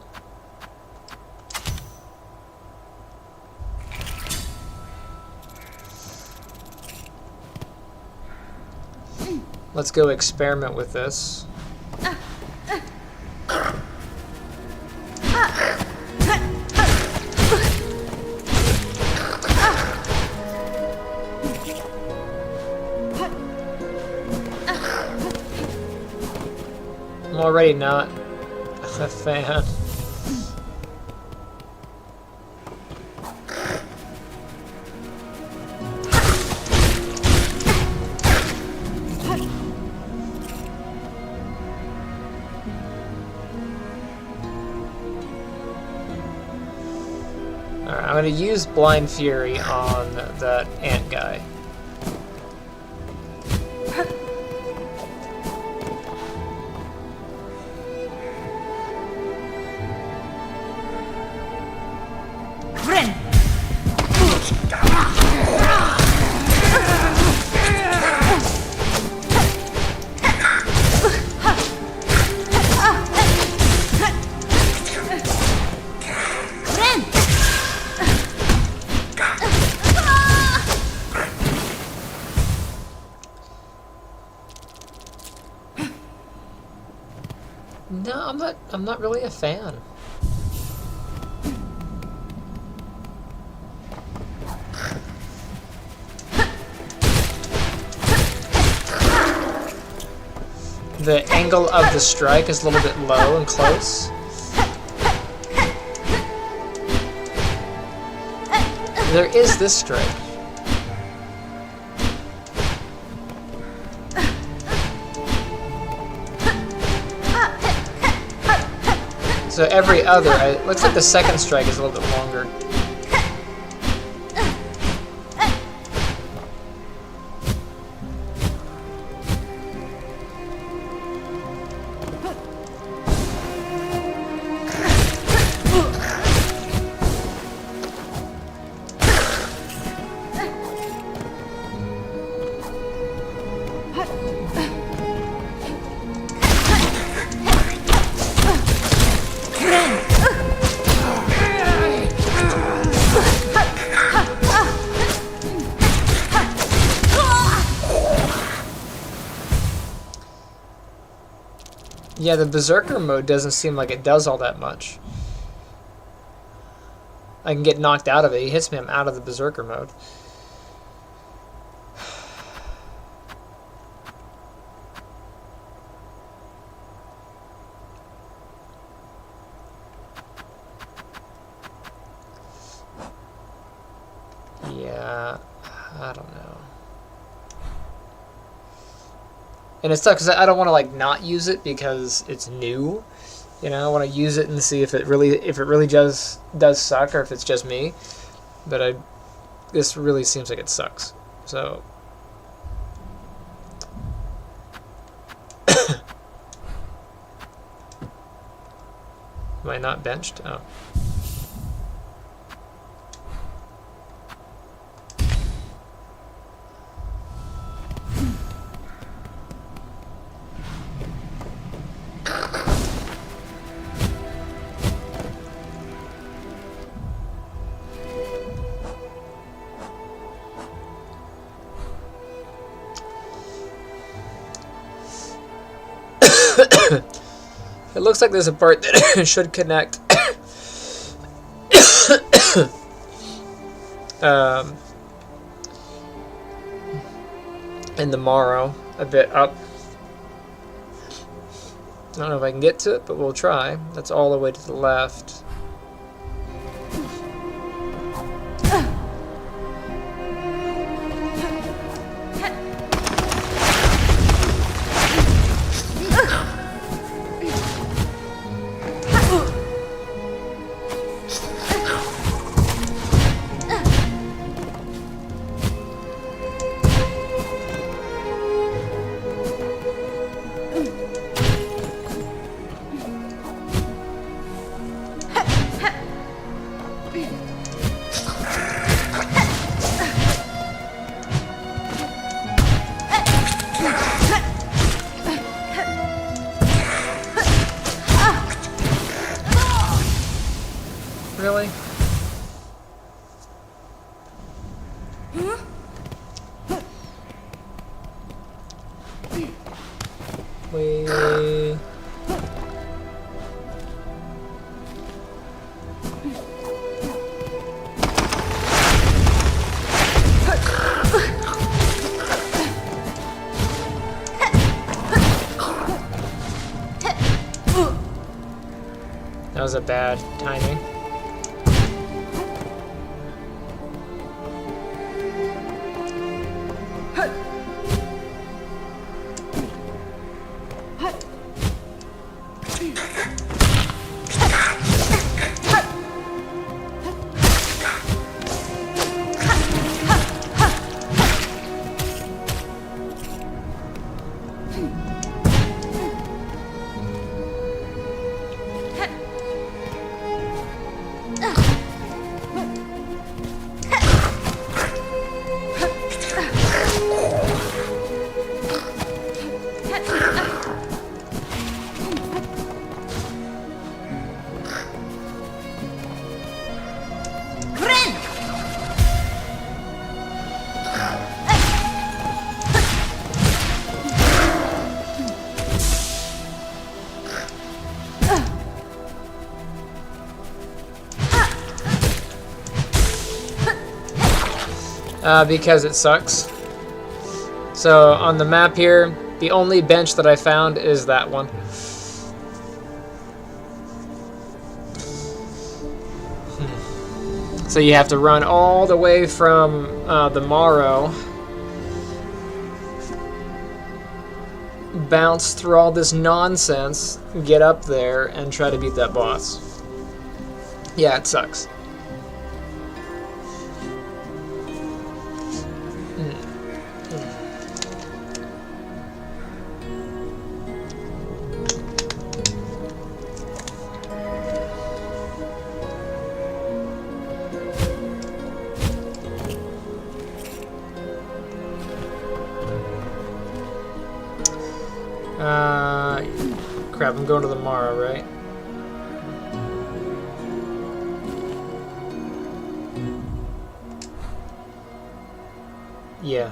Let's go experiment with this. I'm already not a fan. Alright, I'm going to use Blind Fury on that ant guy. No, I'm not really a fan. The angle of the strike is a little bit low and close. There is this strike. So every other, it looks like the second strike is a little bit longer. Yeah, the Berserker mode doesn't seem like it does all that much. I can get knocked out of it. He hits me, I'm out of the Berserker mode. Yeah, I don't know. And it's tough because I don't want to like not use it because it's new. You know, I want to use it and see if it really does suck or if it's just me. But this really seems like it sucks. So am I not benched? Oh. It looks like there's a part that should connect And the Morrow a bit up. I don't know if I can get to it, but we'll try. That's all the way to the left. Really? We... That was a bad timing. Because it sucks. So on the map here, the only bench that I found is that one. So you have to run all the way from the Morrow, bounce through all this nonsense, get up there, and try to beat that boss. Yeah, it sucks. Crap, I'm going to the Morrow, right? Yeah.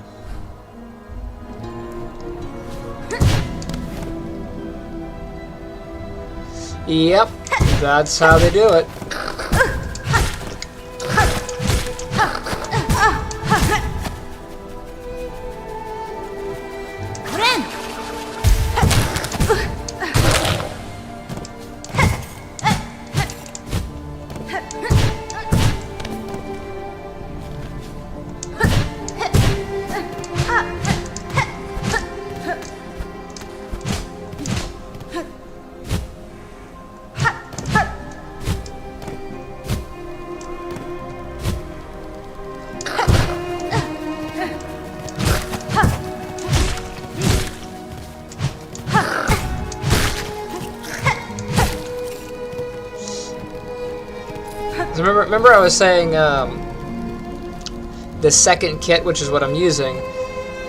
Yep, that's how they do it. Remember I was saying the second kit, which is what I'm using,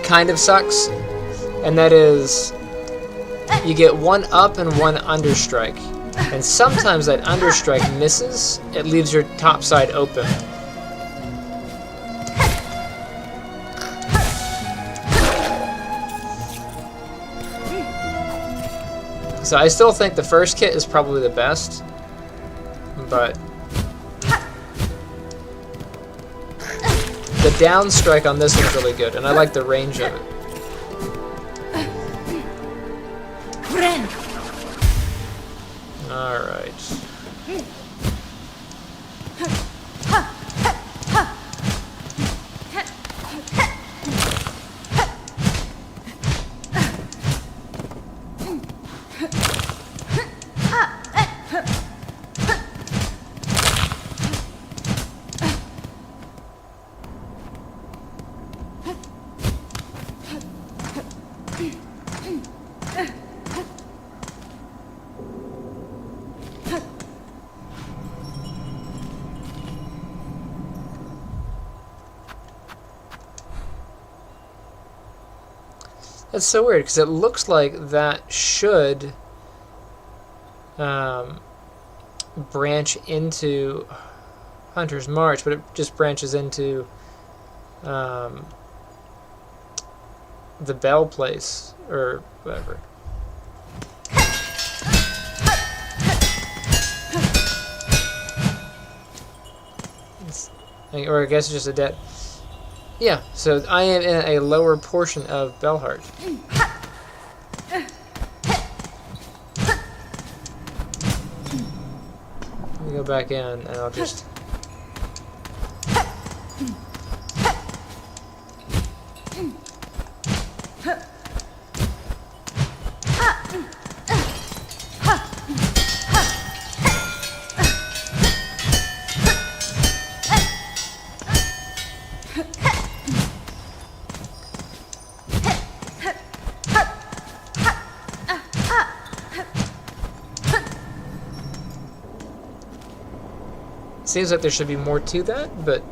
kind of sucks, and that is you get one up and one understrike, and sometimes that understrike misses. It leaves your top side open. So I still think the first kit is probably the best, but down strike on this one's really good, and I like the range of it. Friend. Alright. That's so weird, because it looks like that should branch into Hunter's March, but it just branches into the Bell place, or whatever. Or I guess it's just a dead... Yeah, so I am in a lower portion of Bellheart. Let me go back in and I'll just... Seems like there should be more to that, but...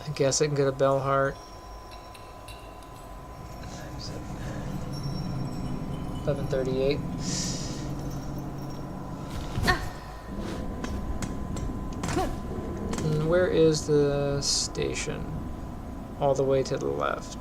I guess I can get a Bellheart. 1138. And where is the station? All the way to the left.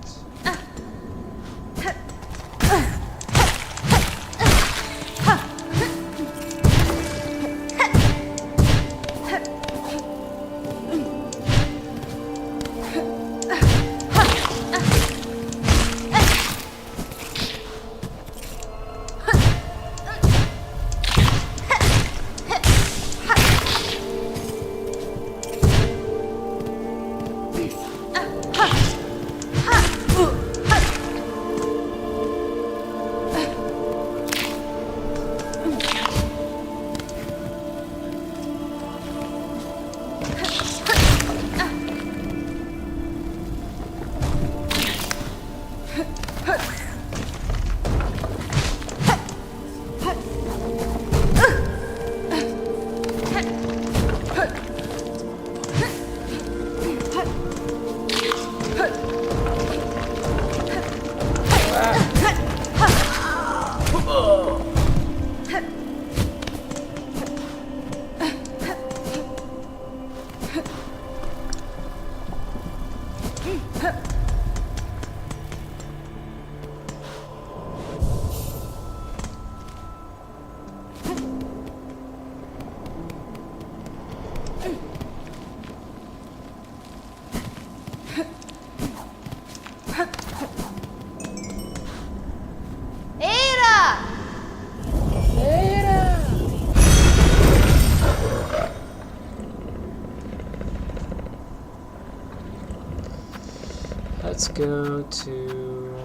Let's go to...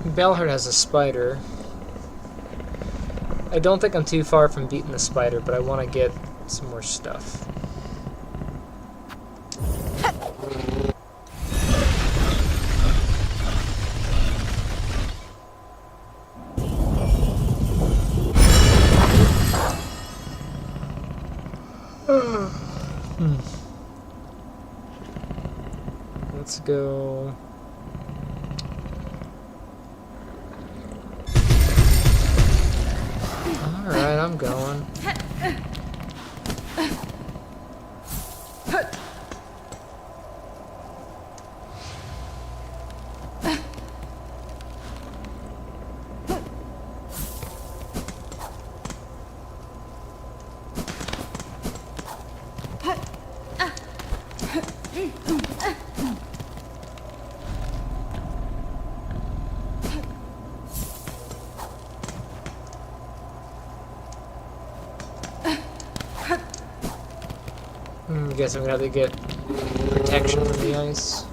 Bellheart has a spider. I don't think I'm too far from beating the spider, but I want to get some more stuff. Let's go. Alright, I'm going. I guess I'm gonna have to get protection from the ice.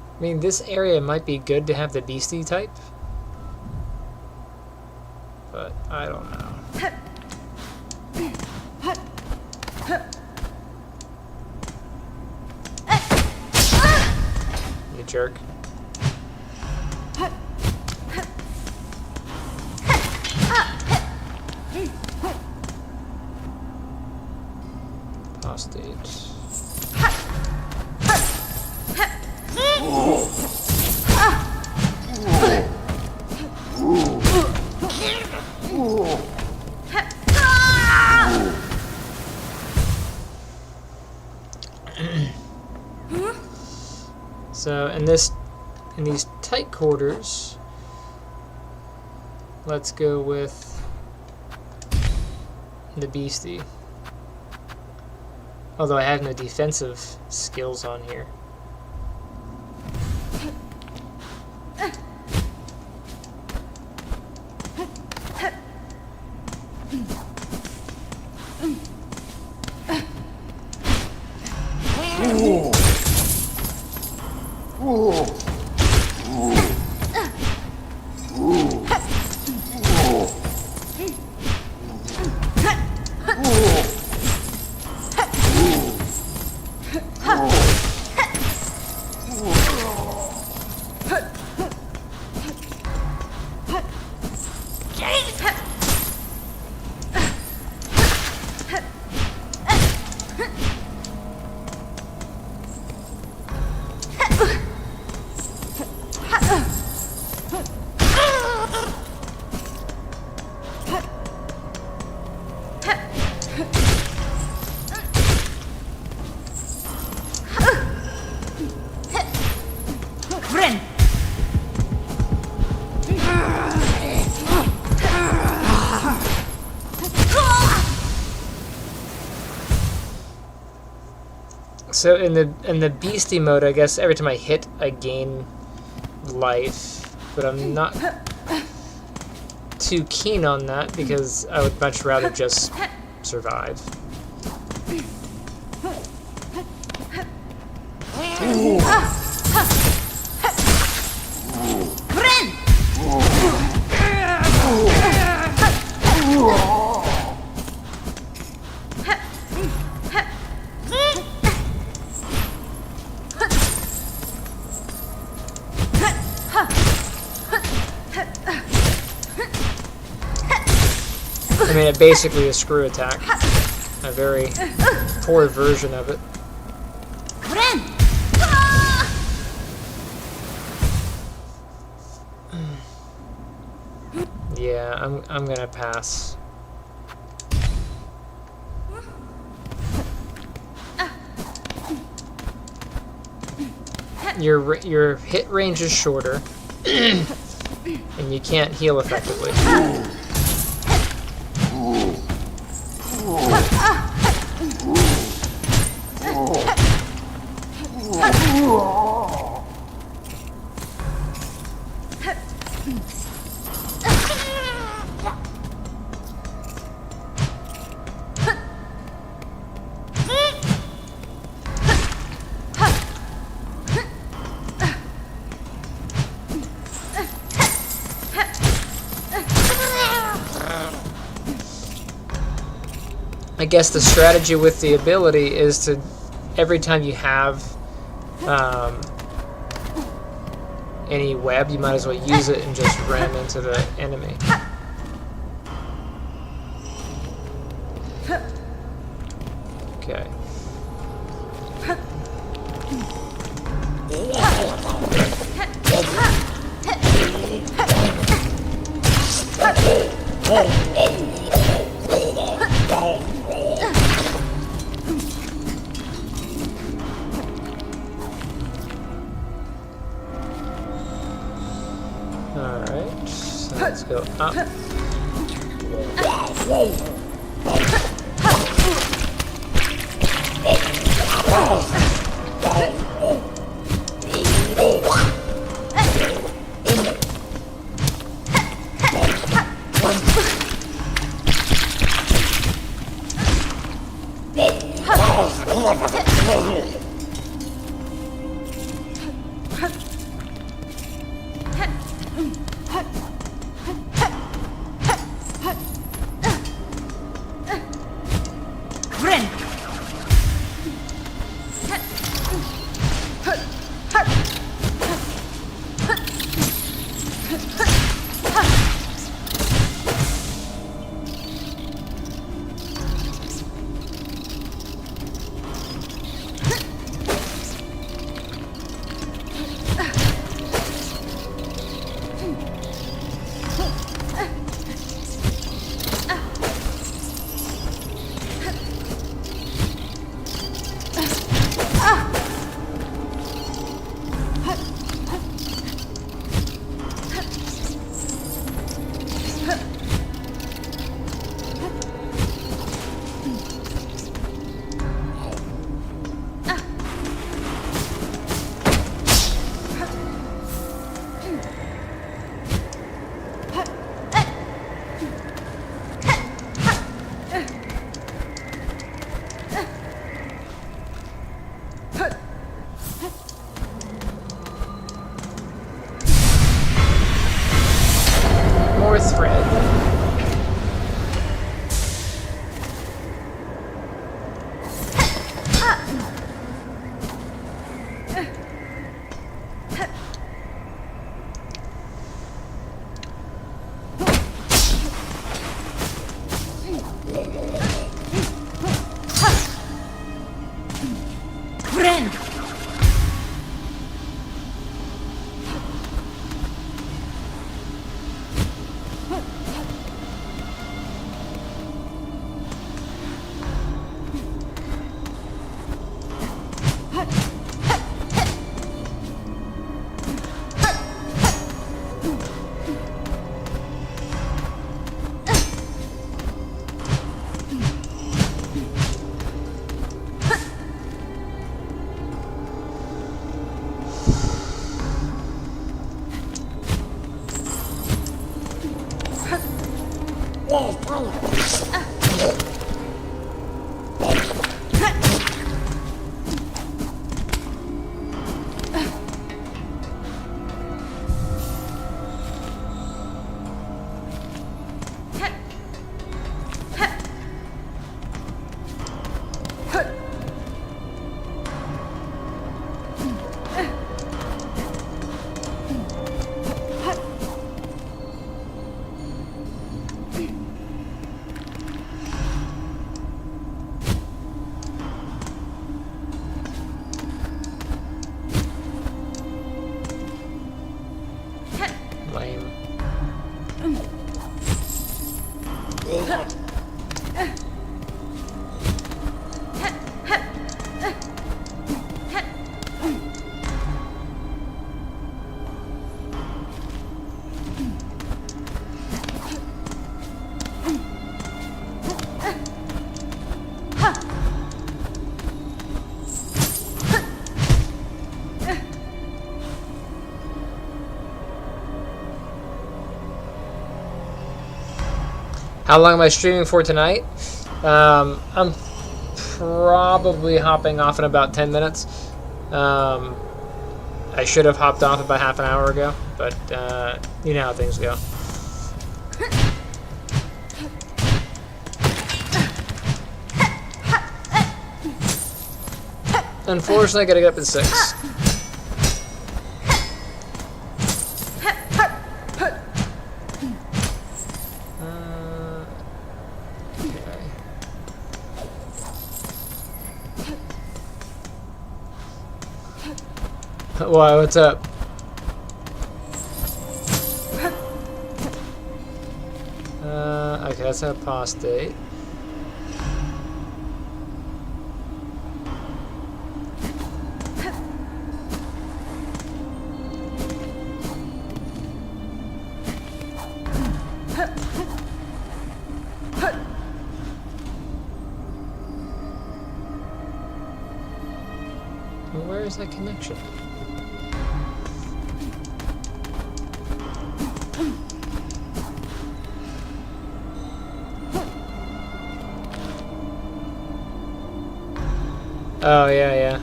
I mean, this area might be good to have the beastie type, but I don't know. You jerk. Hostage. So in these tight quarters, let's go with the beastie. Although I have no defensive skills on here. So in the beastie mode, I guess every time I hit, I gain life, but I'm not too keen on that because I would much rather just survive. I mean, it's basically a screw attack. A very poor version of it. Yeah, I'm gonna pass. Your hit range is shorter, and you can't heal effectively. I guess the strategy with the ability is to, every time you have any web, you might as well use it and just ram into the enemy. Alright, so let's go up. Ren. More thread. Ren. Lame. How long am I streaming for tonight? I'm probably hopping off in about 10 minutes. I should have hopped off about half an hour ago, but you know how things go. Unfortunately, I gotta get up at 6. Why? What's up? Okay, that's an apostate. Where is that connection? Oh, yeah.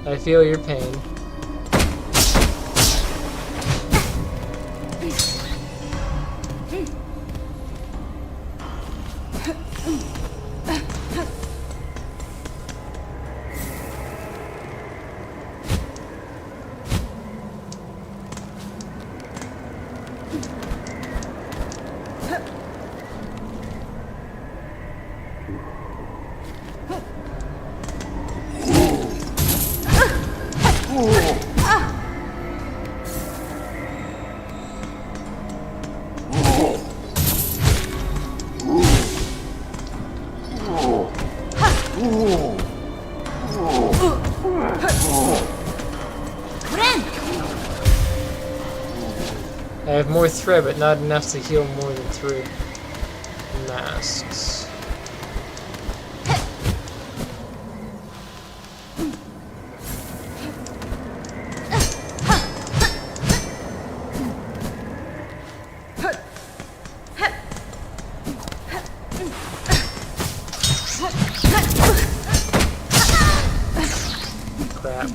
I feel your pain. I have more thread, but not enough to heal more than 3 masks. Crap.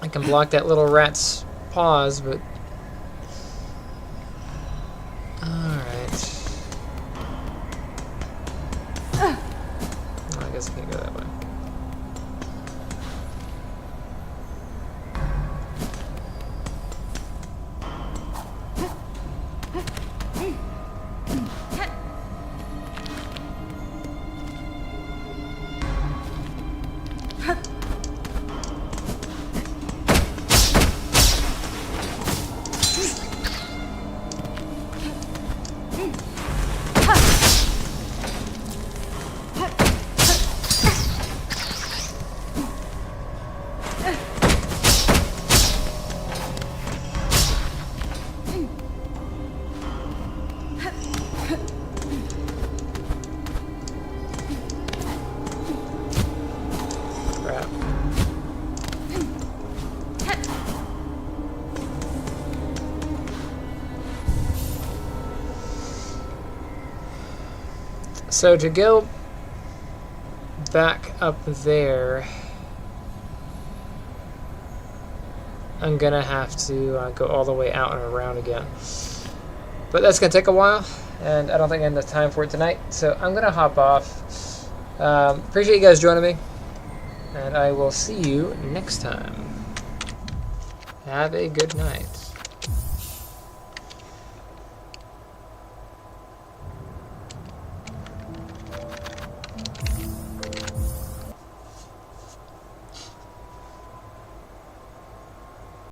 I can block that little rat's paws, but... Alright. I guess I can't go that way. Crap. So to go back up there, I'm gonna have to go all the way out and around again. But that's gonna take a while, and I don't think I have enough time for it tonight, so I'm gonna hop off. Appreciate you guys joining me, and I will see you next time. Have a good night.